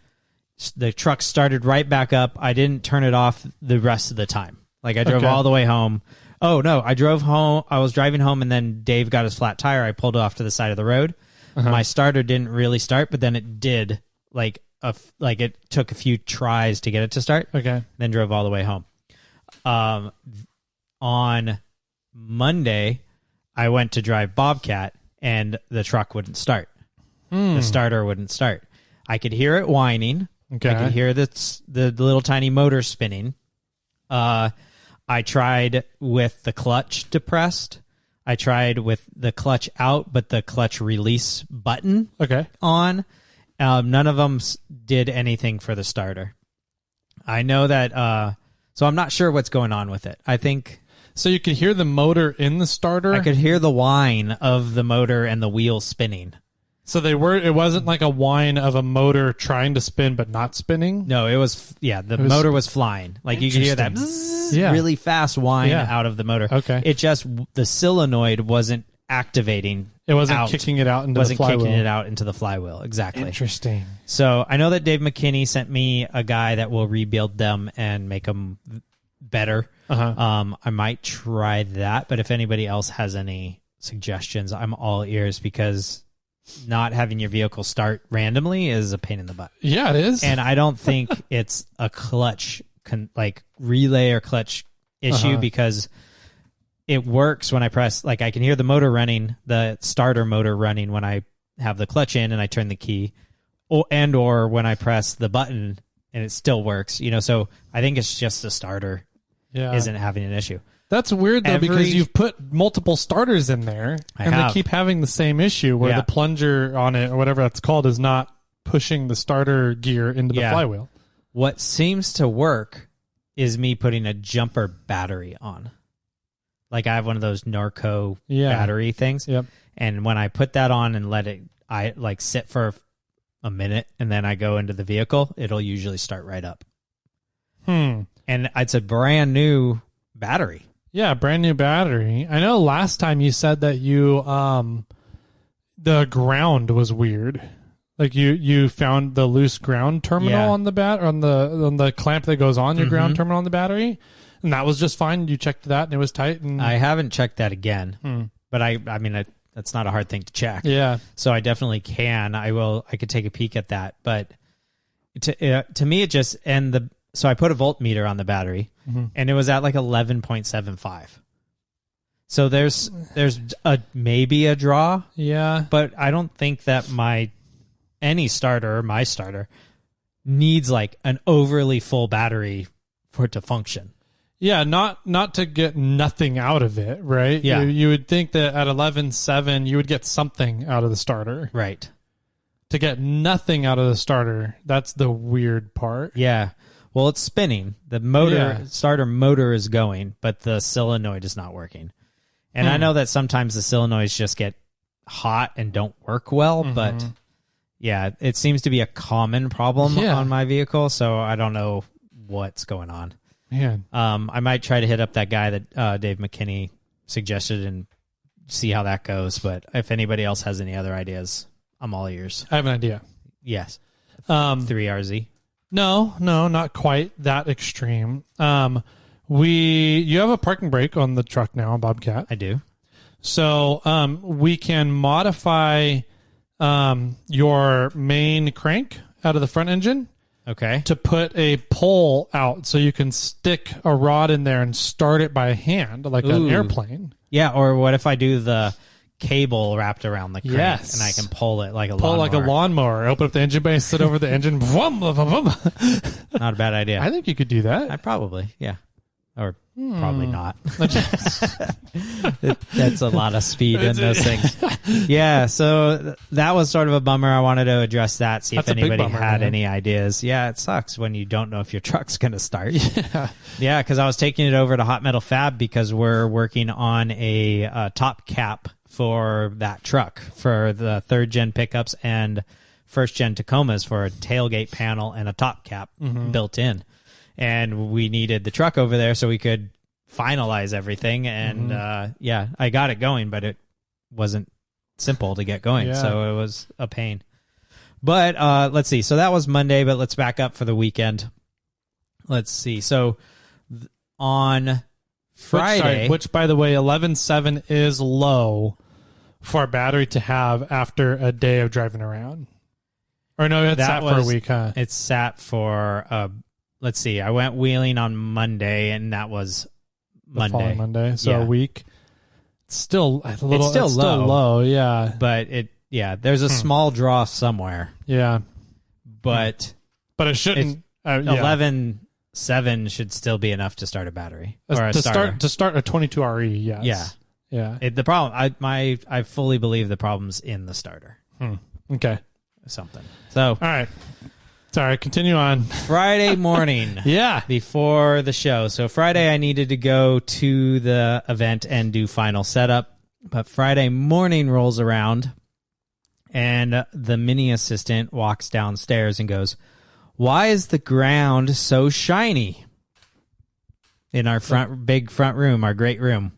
The truck started right back up. I didn't turn it off the rest of the time. Like, I drove all the way home. Oh, no, I drove home. I was driving home, and then Dave got his flat tire. I pulled it off to the side of the road. My starter didn't really start, but then it did. Like it took a few tries to get it to start. Okay. Then drove all the way home. On Monday, I went to drive Bobcat, and the truck wouldn't start. The starter wouldn't start. I could hear it whining. Okay. I could hear the little tiny motor spinning. I tried with the clutch depressed. I tried with the clutch out, but the clutch release button on. None of them did anything for the starter. I know that... So I'm not sure what's going on with it. I think... So you could hear the motor in the starter? I could hear the whine of the motor and the wheel spinning. So it wasn't like a whine of a motor trying to spin but not spinning? No, it was, the motor was flying. Like you could hear that bzzz, really fast whine out of the motor. Okay. It just, the solenoid wasn't activating. It wasn't kicking it out into the flywheel. Wasn't kicking it out into the flywheel, exactly. Interesting. So I know that Dave McKinney sent me a guy that will rebuild them and make them better. I might try that, but if anybody else has any suggestions, I'm all ears, because not having your vehicle start randomly is a pain in the butt. Yeah, it is. And I don't think it's a clutch, relay or clutch issue, because it works when I press, like I can hear the motor running, the starter motor running when I have the clutch in and I turn the key, or when I press the button and it still works, so I think it's just the starter isn't having an issue. That's weird, though, because you've put multiple starters in there, they keep having the same issue where the plunger on it, or whatever that's called, is not pushing the starter gear into the flywheel. What seems to work is me putting a jumper battery on. Like I have one of those Norco battery things. Yep. And when I put that on and let it sit for a minute and then I go into the vehicle, it'll usually start right up. And it's a brand new battery. Yeah, brand new battery. I know last time you said that you the ground was weird. Like you found the loose ground terminal on the on the clamp that goes on your ground terminal on the battery, and that was just fine. You checked that and it was tight. And I haven't checked that again, but I mean that's not a hard thing to check. Yeah. So I definitely can. I could take a peek at that, but to me it just So I put a voltmeter on the battery, and it was at like 11.75. So there's maybe a draw, but I don't think that my starter needs like an overly full battery for it to function. Yeah, not to get nothing out of it, right? Yeah, you would think that at 11.7 you would get something out of the starter, right? To get nothing out of the starter, that's the weird part. Yeah. Well, it's spinning. The starter motor is going, but the solenoid is not working. And I know that sometimes the solenoids just get hot and don't work well, but it seems to be a common problem on my vehicle, so I don't know what's going on. Man. I might try to hit up that guy that Dave McKinney suggested and see how that goes, but if anybody else has any other ideas, I'm all ears. I have an idea. Yes. 3RZ. No, not quite that extreme. You have a parking brake on the truck now, Bobcat. I do. So we can modify your main crank out of the front engine. Okay. To put a pole out so you can stick a rod in there and start it by hand like an airplane. Yeah, or what if I do the cable wrapped around the crank and I can pull it like a lawnmower. Open up the engine bay, sit over the engine. Vroom, vroom, vroom. Not a bad idea. I think you could do that. I probably, or probably not. That's a lot of speed in those things. Yeah, so that was sort of a bummer. I wanted to address that, see if anybody had any ideas. Yeah, it sucks when you don't know if your truck's going to start. Yeah, because I was taking it over to Hot Metal Fab because we're working on a top cap for that truck for the 3rd gen pickups and 1st gen Tacomas for a tailgate panel and a top cap built in. And we needed the truck over there so we could finalize everything. And I got it going, but it wasn't simple to get going. So it was a pain. But let's see. So that was Monday, but let's back up for the weekend. Let's see. So on Friday, which by the way, 11.7 is low for a battery to have after a day of driving around. Or no, it's sat for a week, huh? It's sat for let's see. I went wheeling on Monday, and that was Monday. The following Monday, so a week. It's still a little. It's still low, yeah. But there's a small draw somewhere. Yeah, but it shouldn't. 11.7 should still be enough to start a battery or a starter. To start a 22 RE. Yes. Yeah. The problem, I fully believe the problem's in the starter. Okay. Something. So all right. Sorry, continue on. Friday morning. Before the show. So Friday I needed to go to the event and do final setup. But Friday morning rolls around And the mini assistant walks downstairs and goes, "Why is the ground so shiny?" In our big front room, our great room.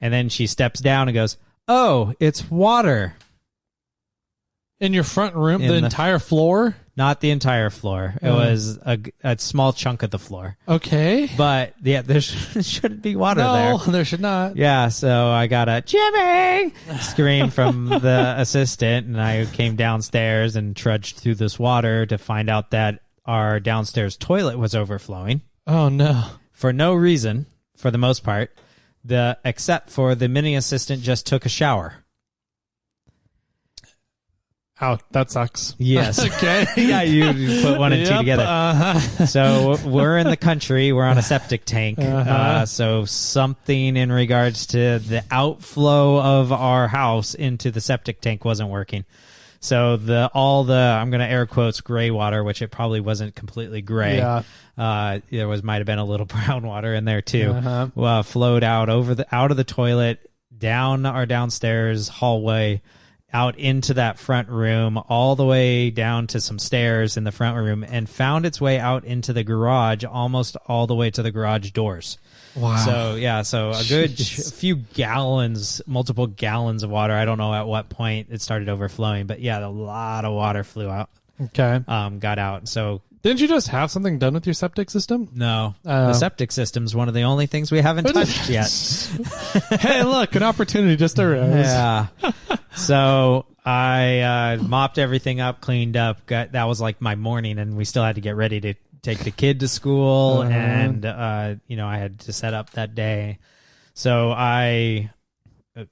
And then she steps down and goes, "Oh, it's water." In your front room, the entire floor? Not the entire floor. It was a small chunk of the floor. Okay. But yeah, there shouldn't be water there. No, there should not. Yeah, so I got a "Jimmy" scream from the assistant, and I came downstairs and trudged through this water to find out that our downstairs toilet was overflowing. Oh, no. For no reason, for the most part, except for the mini assistant just took a shower. Oh, that sucks. Yes. Okay. Yeah, you put one and two together. Uh-huh. So we're in the country. We're on a septic tank. So something in regards to the outflow of our house into the septic tank wasn't working. So I'm going to air quotes gray water, which it probably wasn't completely gray. Yeah. There might have been a little brown water in there too. Flowed out out of the toilet, down our downstairs hallway, out into that front room, all the way down to some stairs in the front room, and found its way out into the garage, almost all the way to the garage doors. Wow. So a good few gallons, multiple gallons of water. I don't know at what point it started overflowing, but yeah, a lot of water flew out. Okay. Got out. So didn't you just have something done with your septic system? No. The septic system's one of the only things we haven't touched yet. Hey, look, an opportunity just arose. Yeah. So I mopped everything up, cleaned up. That was like my morning, and we still had to get ready to take the kid to school, and I had to set up that day. So I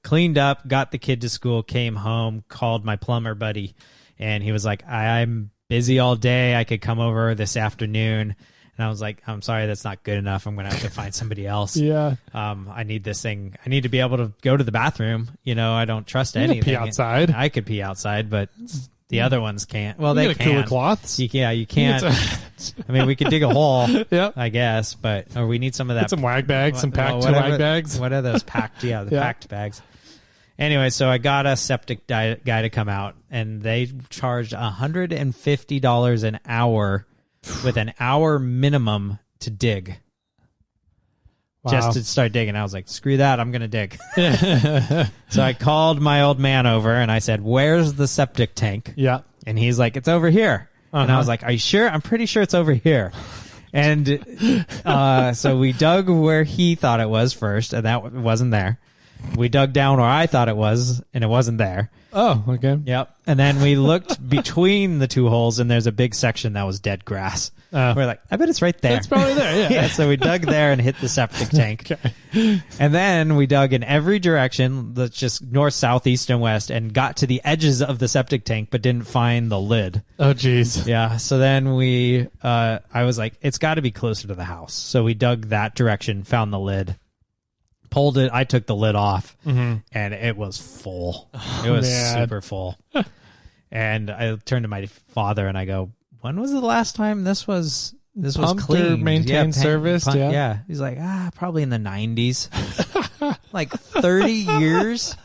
cleaned up, got the kid to school, came home, called my plumber buddy, and he was like, "I'm busy all day. I could come over this afternoon." And I was like, "I'm sorry, that's not good enough. I'm going to have to find somebody else." Yeah. I need this thing. I need to be able to go to the bathroom. I don't trust you anything. Pee outside. I could pee outside, but the other ones can't. Well, you they can. Cooler cloths. You can't. I mean, we could dig a hole. Yep. I guess, but we need some of that. Get some wag bags, some packed wag bags. What are those packed? Yeah, the packed bags. Anyway, so I got a septic guy to come out, and they charged $150 an hour with an hour minimum to dig. Wow. Just to start digging. I was like, screw that, I'm going to dig. So I called my old man over, and I said, "Where's the septic tank?" Yeah. And he's like, "It's over here." And I was like, "Are you sure?" "I'm pretty sure it's over here." And so we dug where he thought it was first, and that wasn't there. We dug down where I thought it was, and it wasn't there. Oh, okay. Yep. And then we looked between the two holes, and there's a big section that was dead grass. We're like, I bet it's right there. It's probably there, yeah. Yeah, so we dug there and hit the septic tank. Okay. And then we dug in every direction, just north, south, east, and west, and got to the edges of the septic tank, but didn't find the lid. Oh, geez. Yeah. So then I was like, it's got to be closer to the house. So we dug that direction, found the lid. Pulled it. I took the lid off, and it was full. It was super full. And I turned to my father and I go, "When was the last time this was cleaned, maintained, serviced?" Yeah. He's like, probably in the 90s. Like 30 years.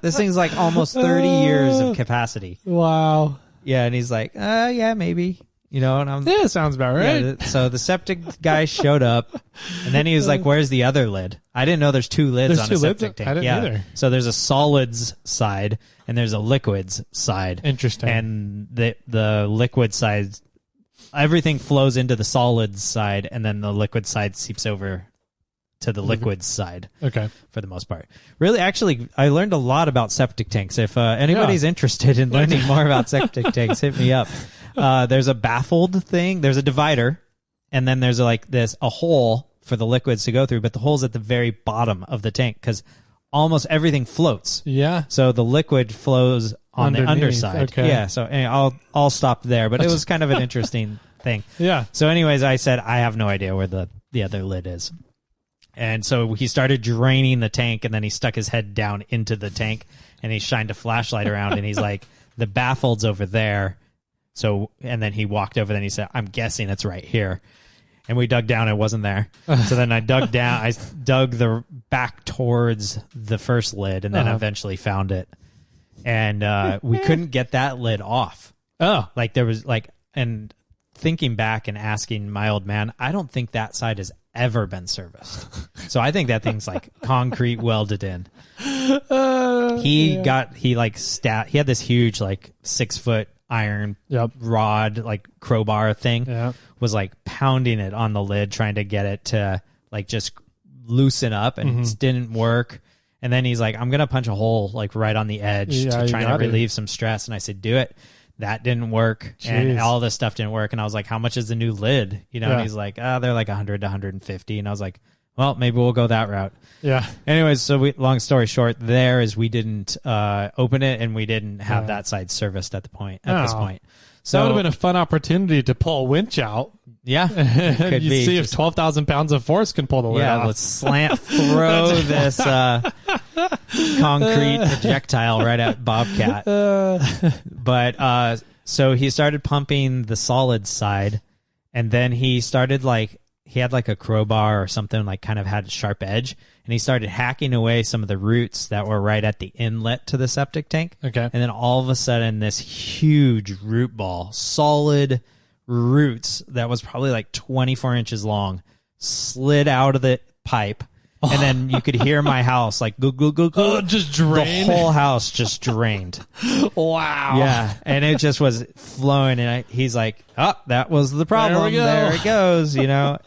This thing's like almost 30 years of capacity. Wow. Yeah, and he's like, yeah, maybe. And yeah, sounds about right. Yeah, so the septic guy showed up, and then he was like, "Where's the other lid?" I didn't know there's two lids on a septic tank. I didn't either. So there's a solids side and there's a liquids side. Interesting. And the liquid side, everything flows into the solids side, and then the liquid side seeps over to the liquids side. Okay. For the most part. Really, actually, I learned a lot about septic tanks. If anybody's interested in learning more about septic tanks, hit me up. There's a baffled thing. There's a divider, and then there's a hole for the liquids to go through, but the hole's at the very bottom of the tank because almost everything floats. Yeah. So the liquid flows on the underside. Okay. Yeah. So anyway, I'll stop there, but it was kind of an interesting thing. Yeah. So anyways, I said, I have no idea where the other lid is. And so he started draining the tank, and then he stuck his head down into the tank, and he shined a flashlight around, and he's like, "The baffled's over there." So, and then he walked over, then he said, "I'm guessing it's right here." And we dug down, it wasn't there. So then I dug down, I dug the back towards the first lid, and then eventually found it. and we couldn't get that lid off. Oh, Like there was like, and thinking back and asking my old man, I don't think that side has ever been serviced. So I think that thing's like concrete welded in. He had this huge like 6-foot iron rod, like crowbar thing, was like pounding it on the lid, trying to get it to like just loosen up, and it didn't work. And then he's like, I'm going to punch a hole like right on the edge to try to relieve some stress. And I said, do it. That didn't work. Jeez. And all this stuff didn't work. And I was like, how much is the new lid? You know, and he's like, they're like 100 to 150. And I was like, well, maybe we'll go that route. Yeah. Anyways, so long story short, we didn't open it, and we didn't have that side serviced at this point. So that would have been a fun opportunity to pull a winch out. Yeah, and you see if 12,000 pounds of force can pull the lid off. Let's throw this concrete projectile right at Bobcat. But so he started pumping the solid side, and then he started he had like a crowbar or something, like kind of had a sharp edge, and he started hacking away some of the roots that were right at the inlet to the septic tank. Okay. And then all of a sudden, this huge root ball, solid roots that was probably like 24 inches long, slid out of the pipe. And then you could hear my house like go, go, go, go. Just drained. The whole house just drained. Wow. Yeah. And it just was flowing. And he's like, oh, that was the problem. There it goes, you know.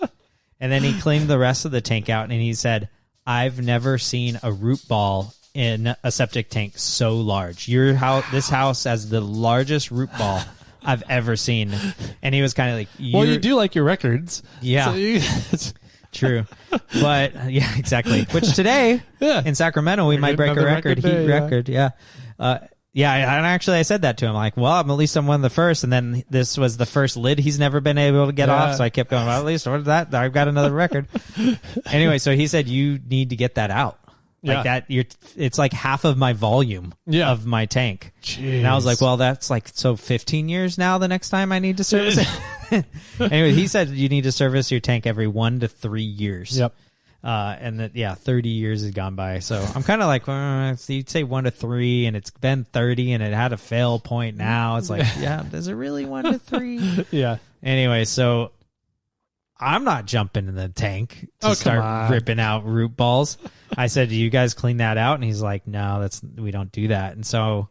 And then he cleaned the rest of the tank out, and he said, I've never seen a root ball in a septic tank so large. This house has the largest root ball I've ever seen. And he was kind of like, well, you do like your records. Yeah. So true. But yeah, exactly. Which today in Sacramento, we might break a record, heat record. Yeah. And actually I said that to him, like, well, at least I'm one of the first. And then this was the first lid he's never been able to get off. So I kept going, well, at least what is that? I've got another record. Anyway, so he said, you need to get that out. Like that, it's like half of my volume of my tank. Jeez. And I was like, well, that's like, so 15 years now the next time I need to service it. Anyway, he said you need to service your tank every 1 to 3 years. Yep. And that, 30 years has gone by. So I'm kind of like, so you'd say 1 to 3, and it's been 30, and it had a fail point now. It's like, does it really 1 to 3? Yeah. Anyway, so I'm not jumping in the tank to start ripping out root balls. I said, do you guys clean that out? And he's like, no, we don't do that. And so,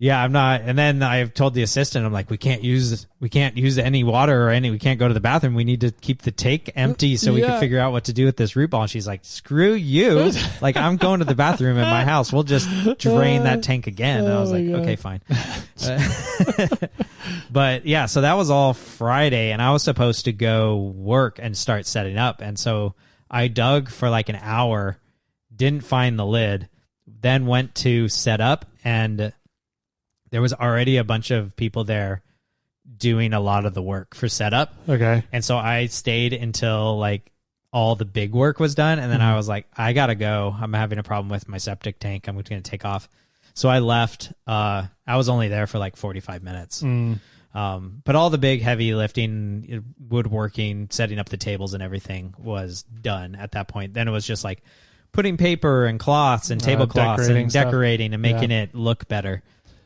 I'm not. And then I've told the assistant, I'm like, we can't use any water or we can't go to the bathroom. We need to keep the tank empty so we can figure out what to do with this root ball. And she's like, screw you. Like, I'm going to the bathroom in my house. We'll just drain that tank again. And I was like, okay, fine. But yeah, so that was all Friday, and I was supposed to go work and start setting up. And so I dug for like an hour, didn't find the lid, then went to set up, and there was already a bunch of people there doing a lot of the work for setup. Okay. And so I stayed until like all the big work was done. And then I was like, I got to go. I'm having a problem with my septic tank. I'm going to take off. So I left. I was only there for like 45 minutes. But all the big heavy lifting, woodworking, setting up the tables and everything was done at that point. Then it was just like putting paper and cloths and tablecloths and decorating and making it look better.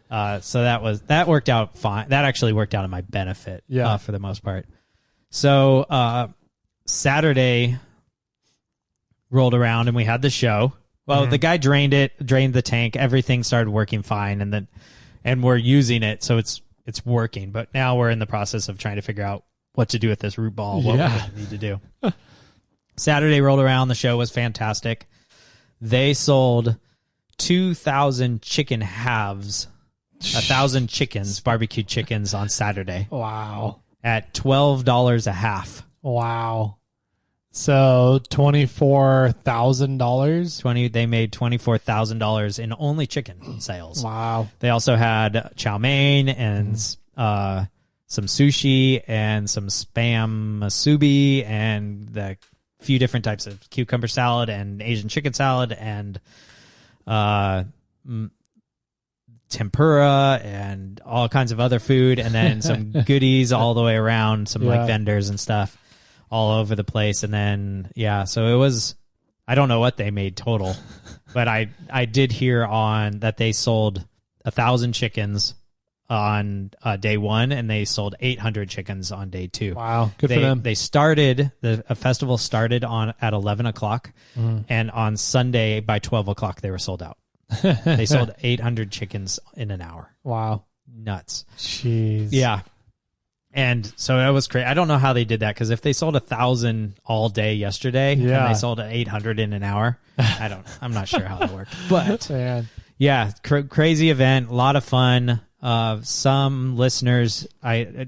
So that worked out fine. That actually worked out in my benefit for the most part. So Saturday rolled around and we had the show. Well, the guy drained the tank. Everything started working fine, and we're using it, so it's working. But now we're in the process of trying to figure out what to do with this root ball. What we need to do. Saturday rolled around. The show was fantastic. They sold 2,000 chicken halves. 1,000 chickens, barbecued chickens on Saturday. Wow. At $12 a half. Wow. So $24,000. They made $24,000 in only chicken sales. Wow. They also had chow mein and some sushi and some spam musubi and the few different types of cucumber salad and Asian chicken salad and tempura and all kinds of other food, and then some goodies all the way around, some like vendors and stuff all over the place. And then so it was, I don't know what they made total. But I did hear on that they sold 1,000 chickens on day 1, and they sold 800 chickens on day 2. Wow, good for them. They started a festival started at 11 o'clock, and on Sunday by 12 o'clock they were sold out. They sold 800 chickens in an hour. Wow, nuts. Jeez. Yeah. And so that was crazy. I don't know how they did that, because if they sold 1,000 all day yesterday and they sold 800 in an hour, I'm not sure how that worked. But Man. yeah, crazy event, a lot of fun. Some listeners, I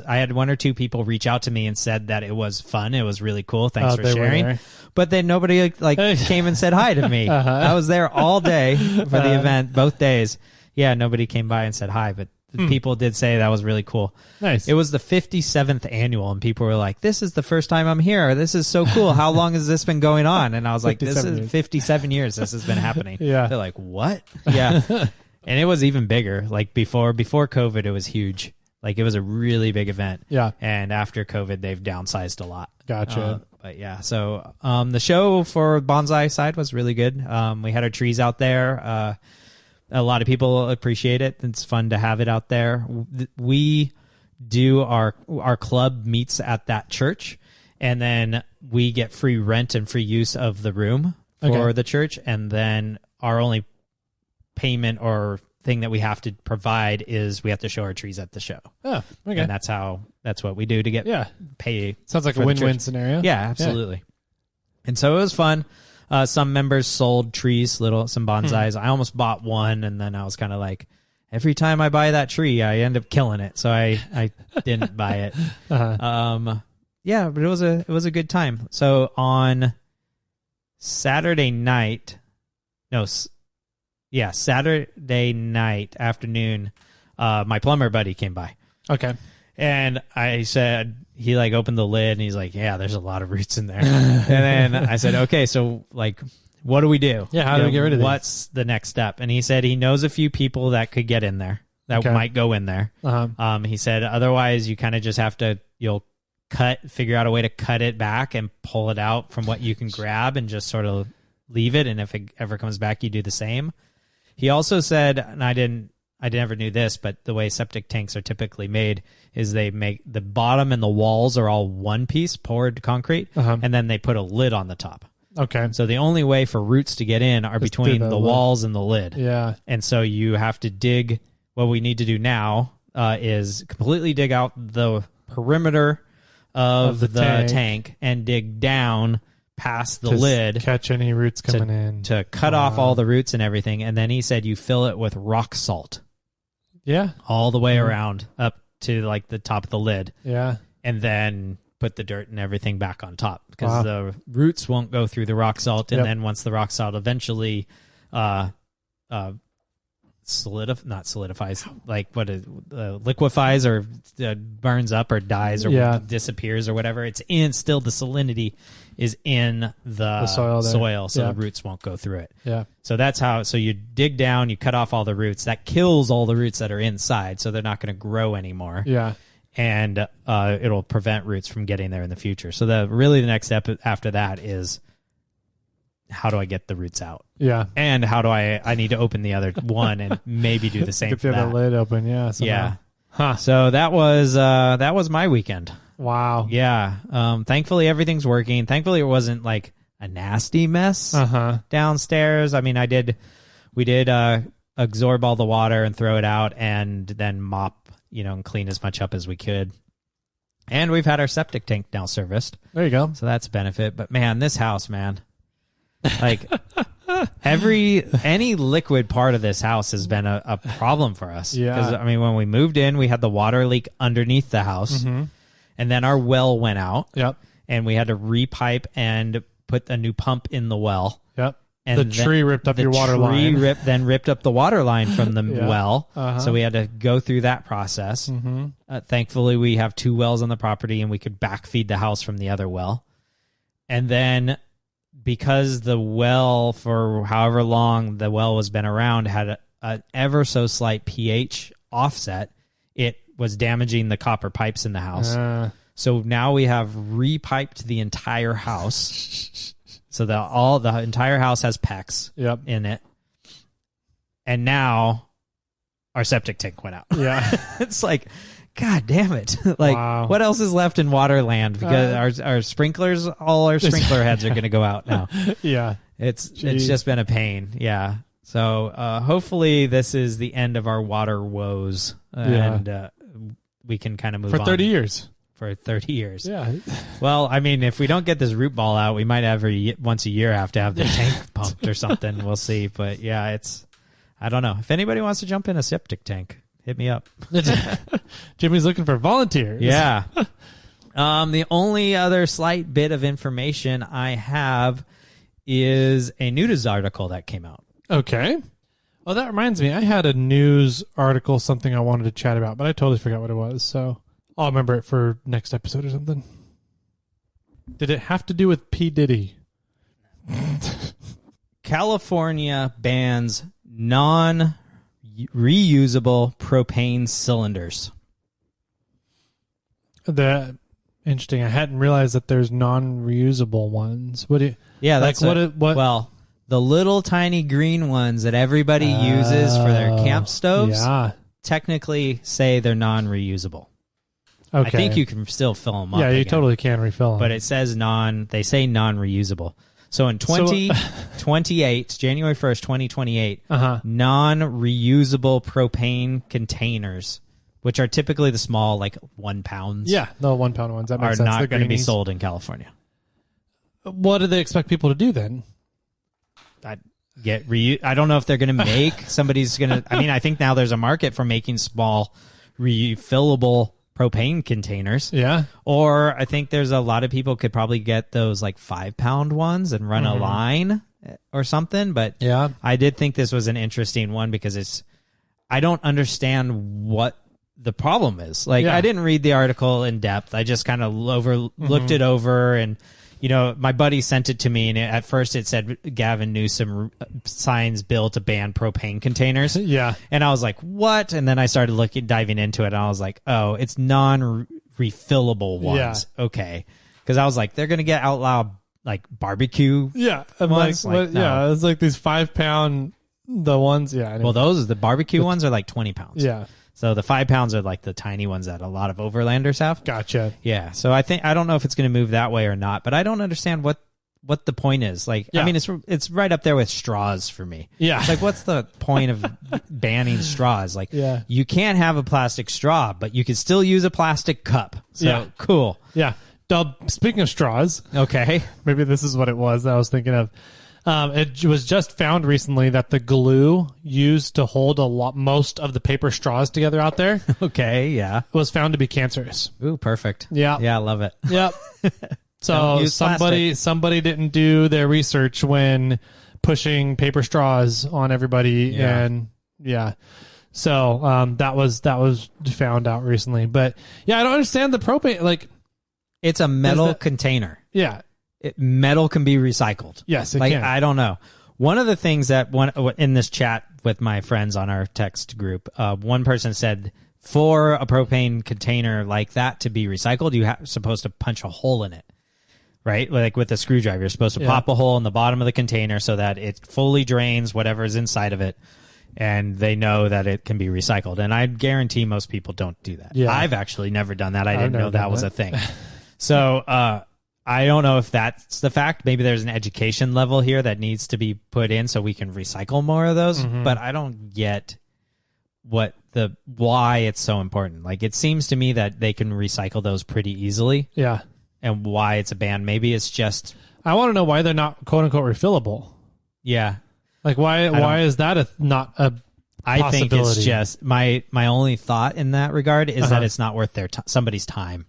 had 1 or 2 people reach out to me and said that it was fun. It was really cool. Thanks for sharing. But then nobody came and said hi to me. I was there all day for the event, both days. Yeah, nobody came by and said hi, but people did say that was really cool. Nice. It was the 57th annual, and people were like, "This is the first time I'm here. This is so cool. How long has this been going on?" And I was like, "This is 57 years. This has been happening." Yeah. They're like, "What?" Yeah. And it was even bigger. Like before COVID, it was huge. Like it was a really big event. Yeah. And after COVID, they've downsized a lot. Gotcha. But yeah, so the show for bonsai side was really good. We had our trees out there. A lot of people appreciate it. It's fun to have it out there. We do our club meets at that church, and then we get free rent and free use of the room for the church, and then our only payment or thing that we have to provide is we have to show our trees at the show. Oh, okay. And that's what we do to get pay. Sounds like a win-win scenario. Yeah, absolutely. Yeah. And so it was fun. Some members sold trees, some bonsais. I almost bought one, and then I was kind of like, every time I buy that tree, I end up killing it. So I didn't buy it. Yeah, but it was a good time. So on Saturday night afternoon, my plumber buddy came by. Okay. And I said, he opened the lid and he's like, "Yeah, there's a lot of roots in there." And then I said, "Okay, so what do we do? Yeah, how do we get rid of these? What's the next step?" And he said he knows a few people that could get in there, that might go in there. He said, otherwise you kind of just have to, figure out a way to cut it back and pull it out from what you can grab and just sort of leave it. And if it ever comes back, you do the same. He also said, and I never knew this, but the way septic tanks are typically made is they make the bottom and the walls are all one piece poured concrete, and then they put a lid on the top. Okay. So the only way for roots to get in are between the walls and the lid. Yeah. And so you have to dig. What we need to do now is completely dig out the perimeter of the tank and dig down past the lid, catch any roots coming in, to cut off all the roots and everything. And then he said you fill it with rock salt. Yeah. All the way around up to the top of the lid. Yeah. And then put the dirt and everything back on top, because the roots won't go through the rock salt. And then once the rock salt eventually liquefies or burns up or dies or disappears or whatever, still the salinity is in the soil, so the roots won't go through it. Yeah. So that's how. So you dig down, you cut off all the roots. That kills all the roots that are inside, so they're not going to grow anymore. Yeah. And it'll prevent roots from getting there in the future. So the next step after that is, how do I get the roots out? Yeah. And how do I need to open the other one and maybe do the same Get for that. the lid open, yeah. Somehow. Yeah. Huh. So that was my weekend. Wow. Yeah. Thankfully everything's working. Thankfully it wasn't a nasty mess downstairs. I mean, we did absorb all the water and throw it out, and then mop, and clean as much up as we could. And we've had our septic tank now serviced. There you go. So that's a benefit. But man, this house, man, any liquid part of this house has been a problem for us. Yeah. Because when we moved in, we had the water leak underneath the house, and then our well went out. Yep. And we had to repipe and put a new pump in the well. Yep. And the tree ripped up your water line. Then ripped up the water line from the well. So we had to go through that process. Thankfully, we have 2 wells on the property, and we could backfeed the house from the other well. And then, because the well, for however long the well has been around, had an ever so slight pH offset, it was damaging the copper pipes in the house. So now we have repiped the entire house. So the entire house has PEX in it. And now our septic tank went out. Yeah. It's like, God damn it. Like, what else is left in Waterland? Because our sprinklers, all our sprinkler heads are going to go out now. Yeah. It's just been a pain. Yeah. So hopefully this is the end of our water woes. And we can kind of move on. For 30 years. For 30 years. Yeah. Well, I mean, if we don't get this root ball out, we might once a year have to have the tank pumped or something. We'll see. But yeah, I don't know. If anybody wants to jump in a septic tank, hit me up. Jimmy's looking for volunteers. Yeah. The only other slight bit of information I have is a news article that came out. Okay. Well, that reminds me. I had a news article, something I wanted to chat about, but I totally forgot what it was. So I'll remember it for next episode or something. Did it have to do with P. Diddy? California bans non-reusable propane cylinders. Interesting. I hadn't realized that there's non-reusable ones. Well, the little tiny green ones that everybody uses for their camp stoves technically say they're non-reusable. Okay. I think you can still fill them up. Yeah, you totally can refill them. But it says they say non-reusable. So in 2028, January 1st, 2028, non-reusable propane containers, which are typically the small, like 1 pounds. Yeah, the 1 pound ones. That makes are sense. not going to be sold in California. What do they expect people to do then? I don't know if they're going to make somebody's going to. I mean, I think now there's a market for making small, refillable propane containers. Yeah. Or I think there's a lot of people could probably get those like 5 pound ones and run a line or something. But yeah, I did think this was an interesting one because I don't understand what the problem is. Like, I didn't read the article in depth. I just kind of looked it over, and my buddy sent it to me, and at first it said Gavin Newsom signs bill to ban propane containers. Yeah. And I was like, what? And then I started diving into it, and I was like, oh, it's non-refillable ones. Yeah. Okay. Because I was like, they're going to get outlawed like barbecue. Yeah. Ones. No. Yeah. It's like these 5 pound, the ones. Yeah. Well, the barbecue ones are like 20 pounds. Yeah. So the 5 pounds are like the tiny ones that a lot of overlanders have. Gotcha. Yeah. So I don't know if it's going to move that way or not, but I don't understand what the point is. Like, I mean, it's right up there with straws for me. Yeah. It's like, what's the point of banning straws? Like, you can't have a plastic straw, but you can still use a plastic cup. So cool. Yeah. Speaking of straws. Okay. Maybe this is what it was that I was thinking of. It was just found recently that the glue used to hold most of the paper straws together out there was found to be cancerous. Ooh, perfect. Yeah. Yeah, I love it. Yep. So somebody didn't do their research when pushing paper straws on everybody, and so that was found out recently. But yeah, I don't understand the propane. Like, it's a metal container. Yeah. Metal can be recycled. Yes, it can. I don't know. One of the things that in this chat with my friends on our text group, one person said, for a propane container like that to be recycled, you're supposed to punch a hole in it, right? Like with a screwdriver, you're supposed to pop a hole in the bottom of the container so that it fully drains whatever is inside of it, and they know that it can be recycled. And I guarantee most people don't do that. Yeah. I've actually never done that. I didn't know that was a thing. So, I don't know if that's the fact. Maybe there's an education level here that needs to be put in so we can recycle more of those. But I don't get why it's so important. Like, it seems to me that they can recycle those pretty easily. Yeah. And why it's a ban. Maybe it's just, I want to know why they're not quote unquote refillable. Yeah. Like, why is that not a I think it's just my only thought in that regard is that it's not worth somebody's time.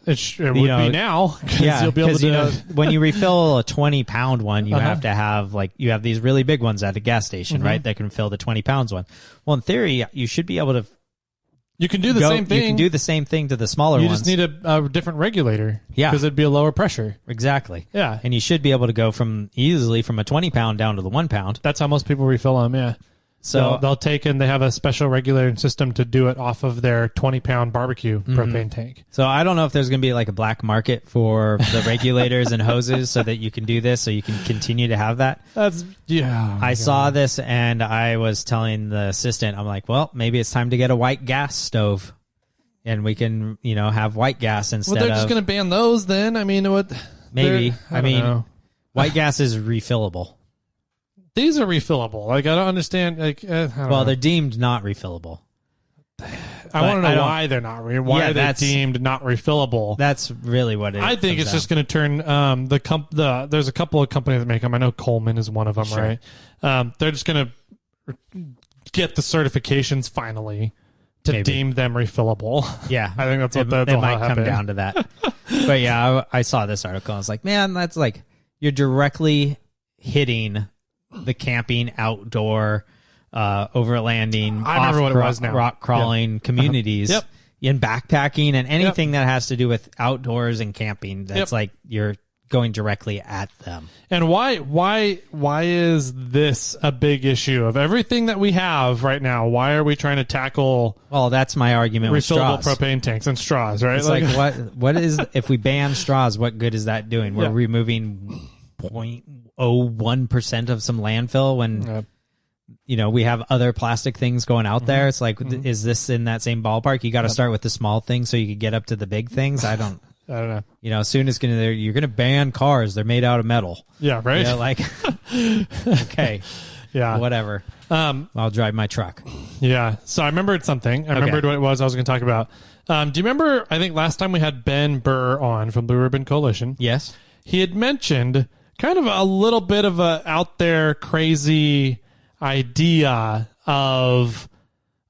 It would be now. Yeah, you'll be able to. When you refill a 20-pound one, you have to have you have these really big ones at a gas station, right? That can fill the 20 pounds one. Well, in theory, you should be able to. You can do the same thing. You can do the same thing to the smaller ones. You just need a different regulator. Yeah, because it'd be a lower pressure. Exactly. Yeah, and you should be able to go easily from a 20 pound down to the 1 pound. That's how most people refill them. Yeah. So they'll take and they have a special regulating system to do it off of their 20-pound barbecue propane tank. So I don't know if there's going to be like a black market for the regulators and hoses so that you can do this, so you can continue to have that. I saw this and I was telling the assistant, I'm like, well, maybe it's time to get a white gas stove and we can, have white gas instead of... Well, they're just going to ban those then? I mean, what? Maybe. I mean, white gas is refillable. These are refillable. Like, I don't understand. Like, I don't know. They're deemed not refillable. I want to know why they're not. Why are they deemed not refillable? That's really what it is. I think it's just going to turn there's a couple of companies that make them. I know Coleman is one of them, Sure. right? They're just going to get the certifications finally to deem them refillable. Yeah, I think that's what it might come down to that. But yeah, I saw this article. I was like, man, that's like you're directly hitting the camping, outdoor, overlanding, I remember what it was now. Rock crawling communities. Yep. In backpacking and anything that has to do with outdoors and camping. That's like you're going directly at them. And why is this a big issue of everything that we have right now? Why are we trying to tackle? Well, that's my argument with refillable straws. propane tanks and straws, right? It's like what is if we ban straws? What good is that doing? We're removing 0.01% of some landfill when we have other plastic things going out there. It's like, is this in that same ballpark? You got to start with the small things so you can get up to the big things. I don't know. As soon as you're gonna ban cars. They're made out of metal. Yeah, right. Like, okay, yeah, whatever. I'll drive my truck. Yeah. So I remembered something. I remembered what it was I was going to talk about. Do you remember? I think last time we had Ben Burr on from Blue Ribbon Coalition. Yes. He had mentioned kind of a little bit of a out there crazy idea of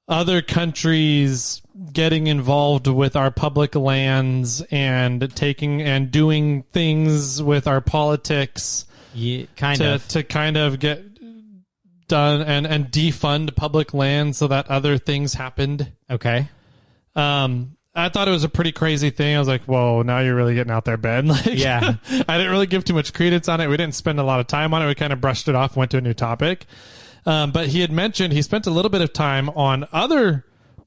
other countries getting involved with our public lands and taking and doing things with our politics to kind of get done and defund public land so that other things happened. Okay. I thought it was a pretty crazy thing. I was like, whoa, now you're really getting out there, Ben. Yeah. I didn't really give too much credence on it. We didn't spend a lot of time on it. We kind of brushed it off, went to a new topic. But he had mentioned he spent a little bit of time on other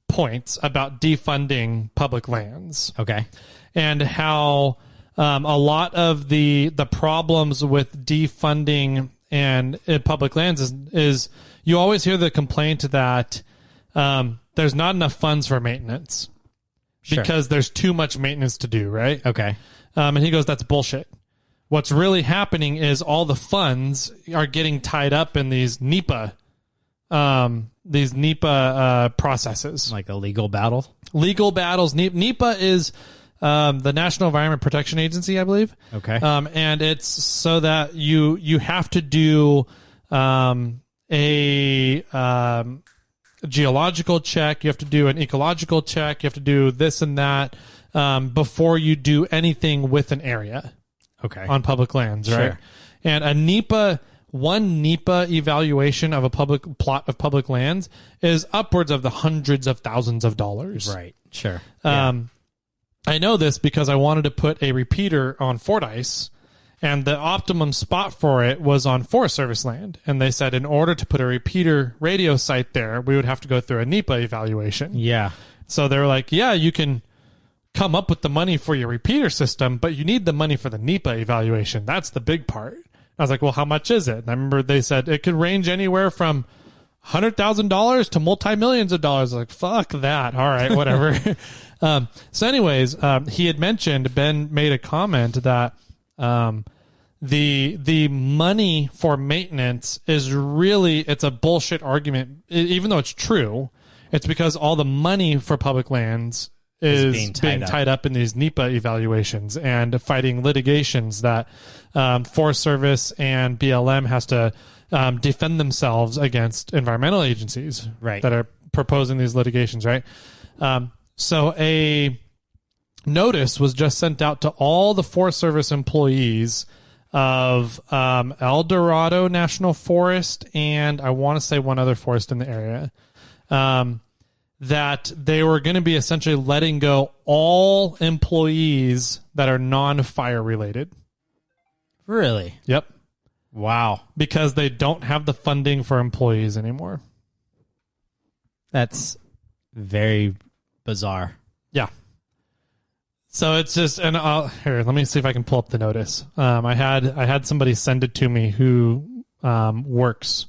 points about defunding public lands. Okay. And how a lot of the problems with defunding and public lands is you always hear the complaint that there's not enough funds for maintenance. Sure. Because there's too much maintenance to do, right? Okay. And he goes, that's bullshit. What's really happening is all the funds are getting tied up in these NEPA processes. Like a legal battle? Legal battles. NEPA is the National Environment Protection Agency, I believe. Okay. And it's so that you have to do a geological check, you have to do an ecological check, you have to do this and that before you do anything with an area. Okay. On public lands, right? Sure. And one NEPA evaluation of a public plot of public lands is upwards of the hundreds of thousands of dollars. Right. Sure. I know this because I wanted to put a repeater on Fordyce, and the optimum spot for it was on Forest Service land. And they said in order to put a repeater radio site there, we would have to go through a NEPA evaluation. Yeah. So they were like, yeah, you can come up with the money for your repeater system, but you need the money for the NEPA evaluation. That's the big part. I was like, well, how much is it? And I remember they said it could range anywhere from $100,000 to multi-millions of dollars. I was like, fuck that. All right, whatever. So anyways, he had mentioned, Ben made a comment that the money for maintenance is really, it's a bullshit argument, even though it's true. It's because all the money for public lands is being tied up in these NEPA evaluations and fighting litigations that Forest Service and BLM has to defend themselves against environmental agencies that are proposing these litigations, right? So a notice was just sent out to all the Forest Service employees of El Dorado National Forest and I want to say one other forest in the area, that they were going to be essentially letting go all employees that are non-fire related. Really? Yep. Wow. Because they don't have the funding for employees anymore. That's very bizarre. Yeah. So it's just, and here, let me see if I can pull up the notice. I had somebody send it to me who works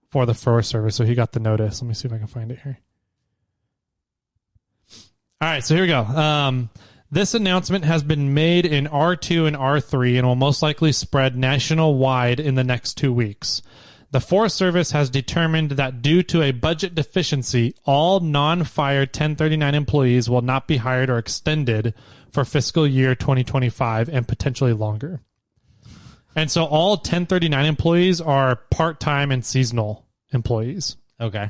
for the Forest Service, so he got the notice. Let me see if I can find it here. All right, so here we go. This announcement has been made in R2 and R3 and will most likely spread nationwide in the next 2 weeks. The Forest Service has determined that due to a budget deficiency, all non-fire 1039 employees will not be hired or extended for fiscal year 2025 and potentially longer. And so all 1039 employees are part-time and seasonal employees. Okay.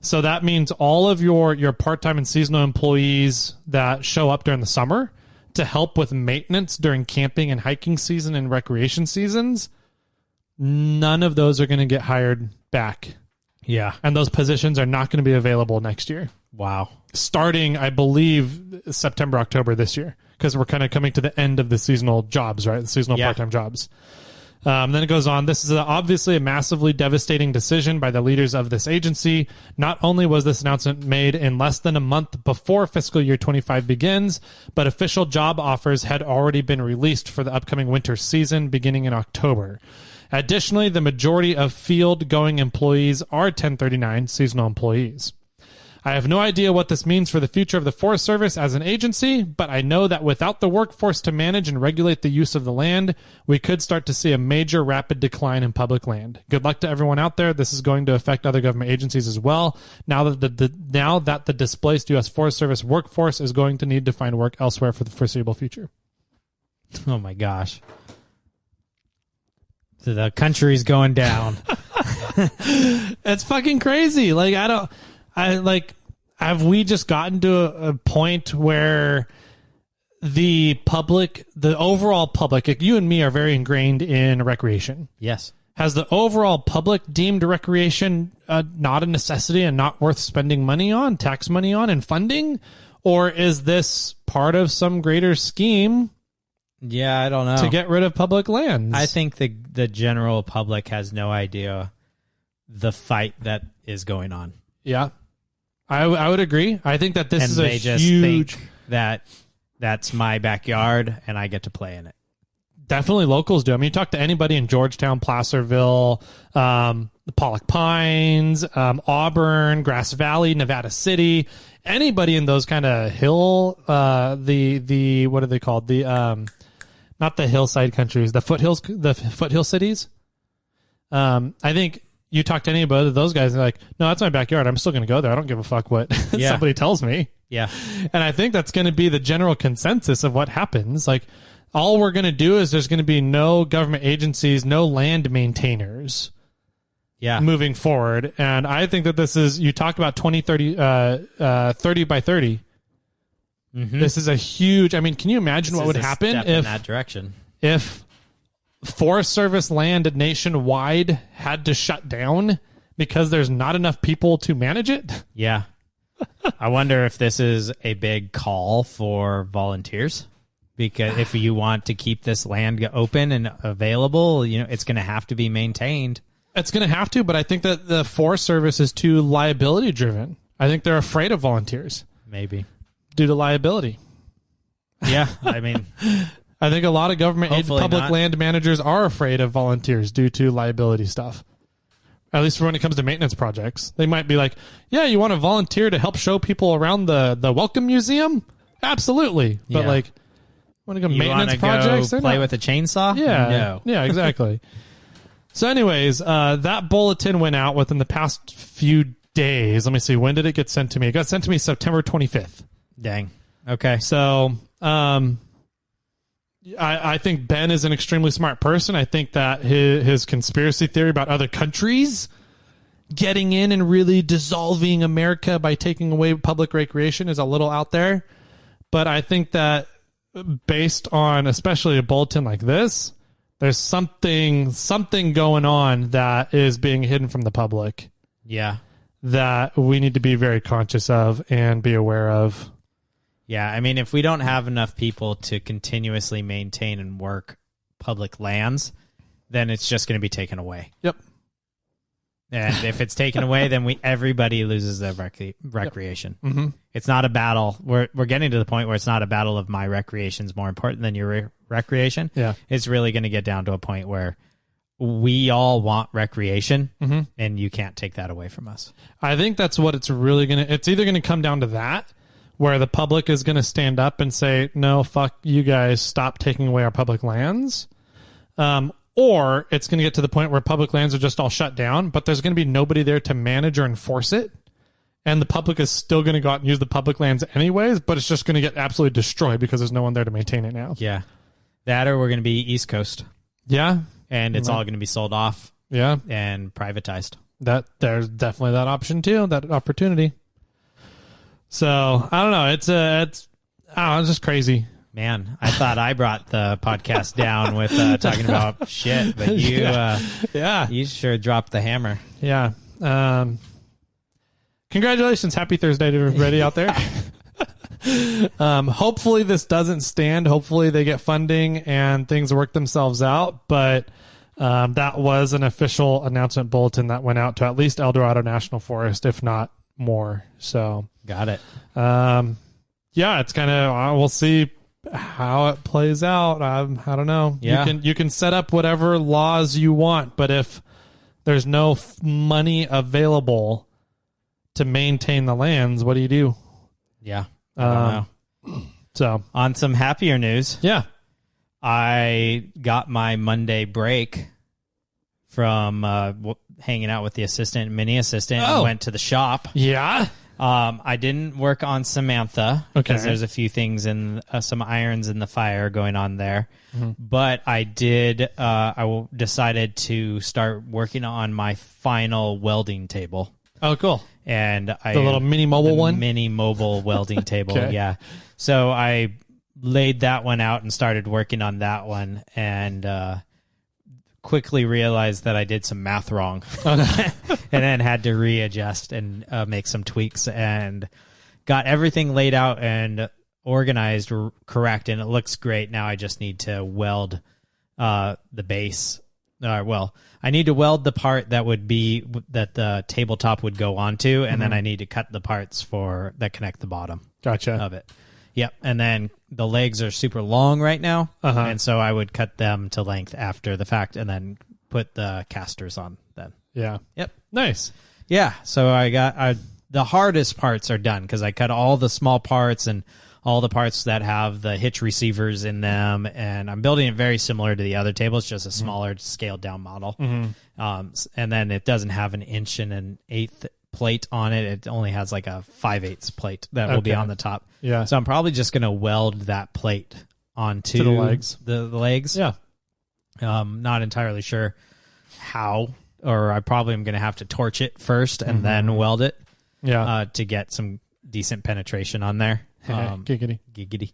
So that means all of your part-time and seasonal employees that show up during the summer to help with maintenance during camping and hiking season and recreation seasons, none of those are going to get hired back. Yeah. And those positions are not going to be available next year. Wow. Starting, I believe, September, October this year, because we're kind of coming to the end of the seasonal jobs, right? The seasonal part-time jobs. Then it goes on. This is obviously a massively devastating decision by the leaders of this agency. Not only was this announcement made in less than a month before fiscal year 25 begins, but official job offers had already been released for the upcoming winter season beginning in October. Additionally, the majority of field-going employees are 1039 seasonal employees. I have no idea what this means for the future of the Forest Service as an agency, but I know that without the workforce to manage and regulate the use of the land, we could start to see a major rapid decline in public land. Good luck to everyone out there. This is going to affect other government agencies as well. Now that the displaced U.S. Forest Service workforce is going to need to find work elsewhere for the foreseeable future. Oh my gosh. So the country's going down. It's fucking crazy. Have we just gotten to a point where the overall public, like you and me are very ingrained in recreation. Yes. Has the overall public deemed recreation not a necessity and not worth spending money on, tax money on, and funding? Or is this part of some greater scheme? Yeah, I don't know. To get rid of public lands? I think the general public has no idea the fight that is going on. Yeah. I would agree. I think that this is they a just huge... think that that's my backyard and I get to play in it. Definitely locals do. I mean, you talk to anybody in Georgetown, Placerville, the Pollock Pines, Auburn, Grass Valley, Nevada City, anybody in those kind of hill, what are they called? Not the hillside countries, the foothill cities. I think you talk to anybody of those guys and they're like, no, that's my backyard. I'm still going to go there. I don't give a fuck what somebody tells me. Yeah. And I think that's going to be the general consensus of what happens. Like, all we're going to do is there's going to be no government agencies, no land maintainers moving forward. And I think that this is, you talk about 30 by 30. Mm-hmm. This is a huge, I mean, can you imagine what would happen in that direction? If Forest Service land nationwide had to shut down because there's not enough people to manage it? Yeah. I wonder if this is a big call for volunteers. Because if you want to keep this land open and available, it's going to have to be maintained. It's going to have to, but I think that the Forest Service is too liability driven. I think they're afraid of volunteers. Maybe. Due to liability. Yeah, I mean... I think a lot of public land managers are afraid of volunteers due to liability stuff. At least for when it comes to maintenance projects. They might be like, yeah, you want to volunteer to help show people around the Welcome Museum? Absolutely. But want to go maintenance projects? Play with a chainsaw? Yeah. No. Yeah, exactly. So anyways, that bulletin went out within the past few days. Let me see. When did it get sent to me? It got sent to me September 25th. Dang. Okay. So, I think Ben is an extremely smart person. I think that his conspiracy theory about other countries getting in and really dissolving America by taking away public recreation is a little out there. But I think that based on especially a bulletin like this, there's something going on that is being hidden from the public. Yeah. That we need to be very conscious of and be aware of. Yeah, I mean, if we don't have enough people to continuously maintain and work public lands, then it's just going to be taken away. Yep. And if it's taken away, then everybody loses their recreation. Yep. Mm-hmm. It's not a battle. We're getting to the point where it's not a battle of my recreation is more important than your recreation. Yeah. It's really going to get down to a point where we all want recreation, and you can't take that away from us. I think that's what it's really going to... It's either going to come down to that, where the public is going to stand up and say, no, fuck you guys, stop taking away our public lands. Or it's going to get to the point where public lands are just all shut down, but there's going to be nobody there to manage or enforce it. And the public is still going to go out and use the public lands anyways, but it's just going to get absolutely destroyed because there's no one there to maintain it now. Yeah. That or we're going to be East Coast. Yeah. And it's all going to be sold off. Yeah. And privatized. There's definitely that option too, that opportunity. So, I don't know. It's just crazy. Man, I thought I brought the podcast down with talking about shit, but you you sure dropped the hammer. Yeah. Congratulations. Happy Thursday to everybody out there. Hopefully this doesn't stand. Hopefully they get funding and things work themselves out. But that was an official announcement bulletin that went out to at least El Dorado National Forest, if not more. So got it. Yeah, it's kind of we'll see how it plays out. I don't know. Yeah. You can set up whatever laws you want, but if there's no money available to maintain the lands, what do you do? Yeah. I don't know. So on some happier news, yeah, I got my Monday break from hanging out with the mini assistant and went to the shop. Yeah. I didn't work on Samantha because there's a few things in some irons in the fire going on there. But I did. I decided to start working on my final welding table. Oh, cool. And the little mini mobile one? Mini mobile welding table, yeah. So I laid that one out and started working on that one and quickly realized that I did some math wrong and then had to readjust and make some tweaks and got everything laid out and organized correct, and it looks great. Now I just need to weld the base. I need to weld the part that would be that the tabletop would go onto, and then I need to cut the parts that connect the bottom. Gotcha. Of it. Yep. And then the legs are super long right now, and so I would cut them to length after the fact, and then put the casters on then. Yeah. Yep. Nice. Yeah. So I got the hardest parts are done because I cut all the small parts and all the parts that have the hitch receivers in them, and I'm building it very similar to the other table. It's just a smaller, scaled down model. And then it doesn't have an 1 1/8 plate on it. It only has like a 5/8 plate that will be on the top. Yeah. So I'm probably just going to weld that plate onto the legs. The legs. Yeah. Not entirely sure how, or I probably am going to have to torch it first and then weld it. Yeah. To get some decent penetration on there. Giggity.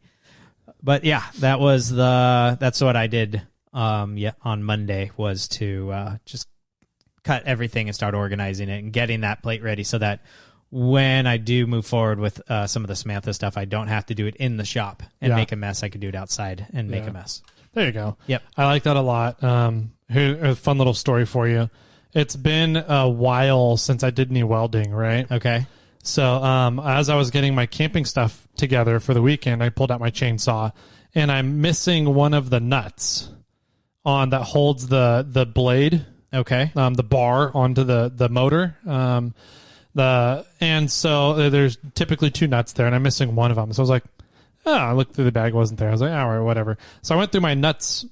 But yeah, that's what I did. On Monday was to just cut everything and start organizing it and getting that plate ready so that when I do move forward with some of the Samantha stuff, I don't have to do it in the shop and make a mess. I could do it outside and make a mess. There you go. Yep. I like that a lot. Here's a fun little story for you. It's been a while since I did any welding, right? Okay. So as I was getting my camping stuff together for the weekend, I pulled out my chainsaw, and I'm missing one of the nuts that holds the blade. Okay. The bar onto the motor. And so there's typically 2 nuts there, and I'm missing one of them. So I was like, I looked through the bag, it wasn't there. I was like, all right, whatever. So I went through my nuts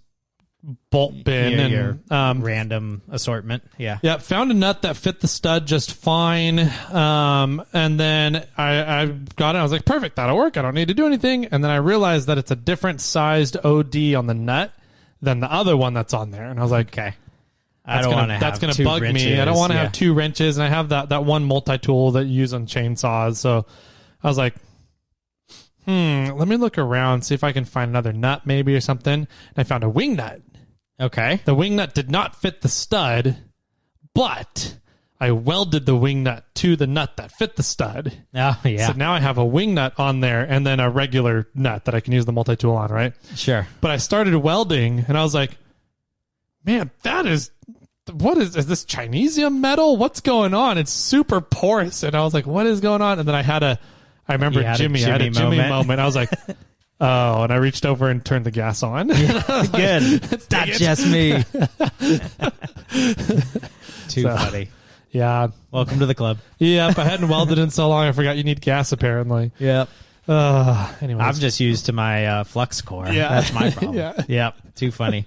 bolt bin your and random assortment. Yeah. Found a nut that fit the stud just fine. And then I got it. I was like, perfect, that'll work. I don't need to do anything. And then I realized that it's a different sized OD on the nut than the other one that's on there. And I was like, okay. That's going to bug me. I don't want to have 2 wrenches, and I have that one multi-tool that you use on chainsaws. So I was like, let me look around, see if I can find another nut maybe or something. And I found a wing nut. Okay. The wing nut did not fit the stud, but I welded the wing nut to the nut that fit the stud. Oh, yeah. So now I have a wing nut on there and then a regular nut that I can use the multi-tool on, right? Sure. But I started welding, and I was like, man, that is what is this Chinesium metal? What's going on? It's super porous. And I was like, what is going on? And then I remember Jimmy. I had a Jimmy moment. I was like, oh, and I reached over and turned the gas on. Yeah, good. It's not just me. Too funny. Yeah. Welcome to the club. Yep. I hadn't welded in so long. I forgot you need gas, apparently. Yep. Anyways. I'm just used to my flux core. Yeah. That's my problem. Yeah. Yep. Too funny.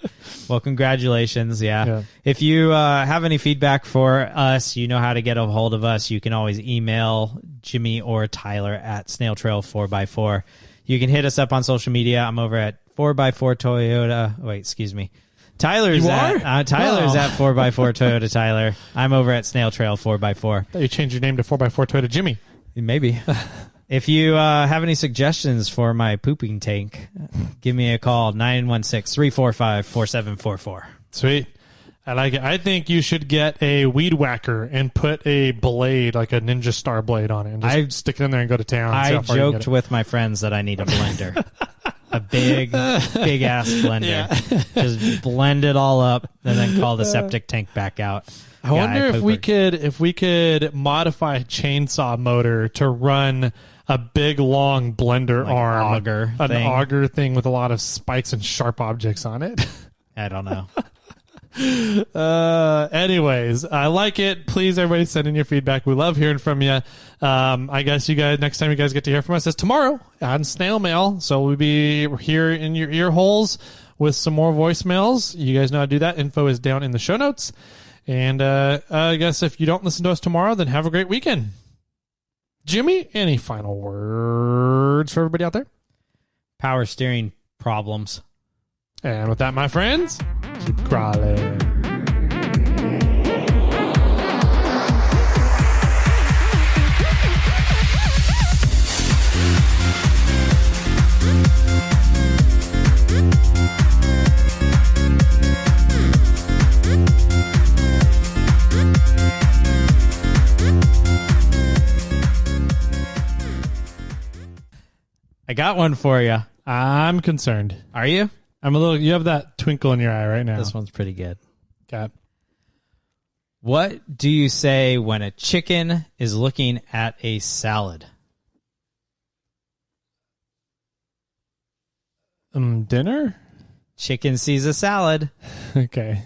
Well, congratulations. Yeah. If you have any feedback for us, you know how to get a hold of us. You can always email Jimmy or Tyler at SnailTrail4x4. You can hit us up on social media. I'm over at 4x4 Toyota. Wait, excuse me. Tyler's at 4x4 Toyota Tyler. I'm over at SnailTrail4x4. Thought you changed your name to 4x4 Toyota Jimmy. Maybe. If you have any suggestions for my pooping tank, give me a call, 916-345-4744. Sweet. I like it. I think you should get a weed whacker and put a blade, like a Ninja Star blade on it, and just stick it in there and go to town. I joked with my friends that I need a blender. A big ass blender. Yeah. Just blend it all up and then call the septic tank back out. I wonder if we could modify a chainsaw motor to run a big long blender arm, auger thing with a lot of spikes and sharp objects on it. I don't know. Anyways, I like it. Please, everybody, send in your feedback. We love hearing from you. I guess you guys, next time you guys get to hear from us is tomorrow on Snail Mail. So we'll be here in your ear holes with some more voicemails. You guys know how to do that. Info is down in the show notes. And I guess if you don't listen to us tomorrow, then have a great weekend. Jimmy, any final words for everybody out there? Power steering problems. And with that, my friends, keep crawling. I got one for you. I'm concerned. Are you? I'm a little. You have that twinkle in your eye right now. This one's pretty good. Okay. What do you say when a chicken is looking at a salad? Dinner? Chicken sees a salad. Okay.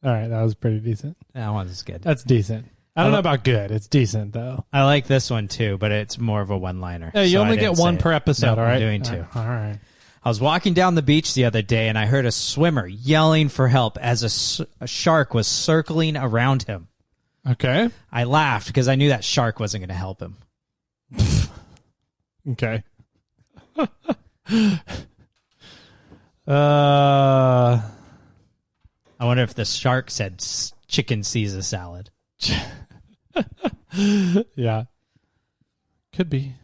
All right. That was pretty decent. That one's good. That's decent. I don't know about good. It's decent, though. I like this one, too, but it's more of a one-liner. Yeah, you only get one per episode, all right? I'm doing two. All right. I was walking down the beach the other day, and I heard a swimmer yelling for help as a shark was circling around him. Okay. I laughed because I knew that shark wasn't going to help him. Okay. I wonder if the shark said chicken sees a salad. Yeah. Could be.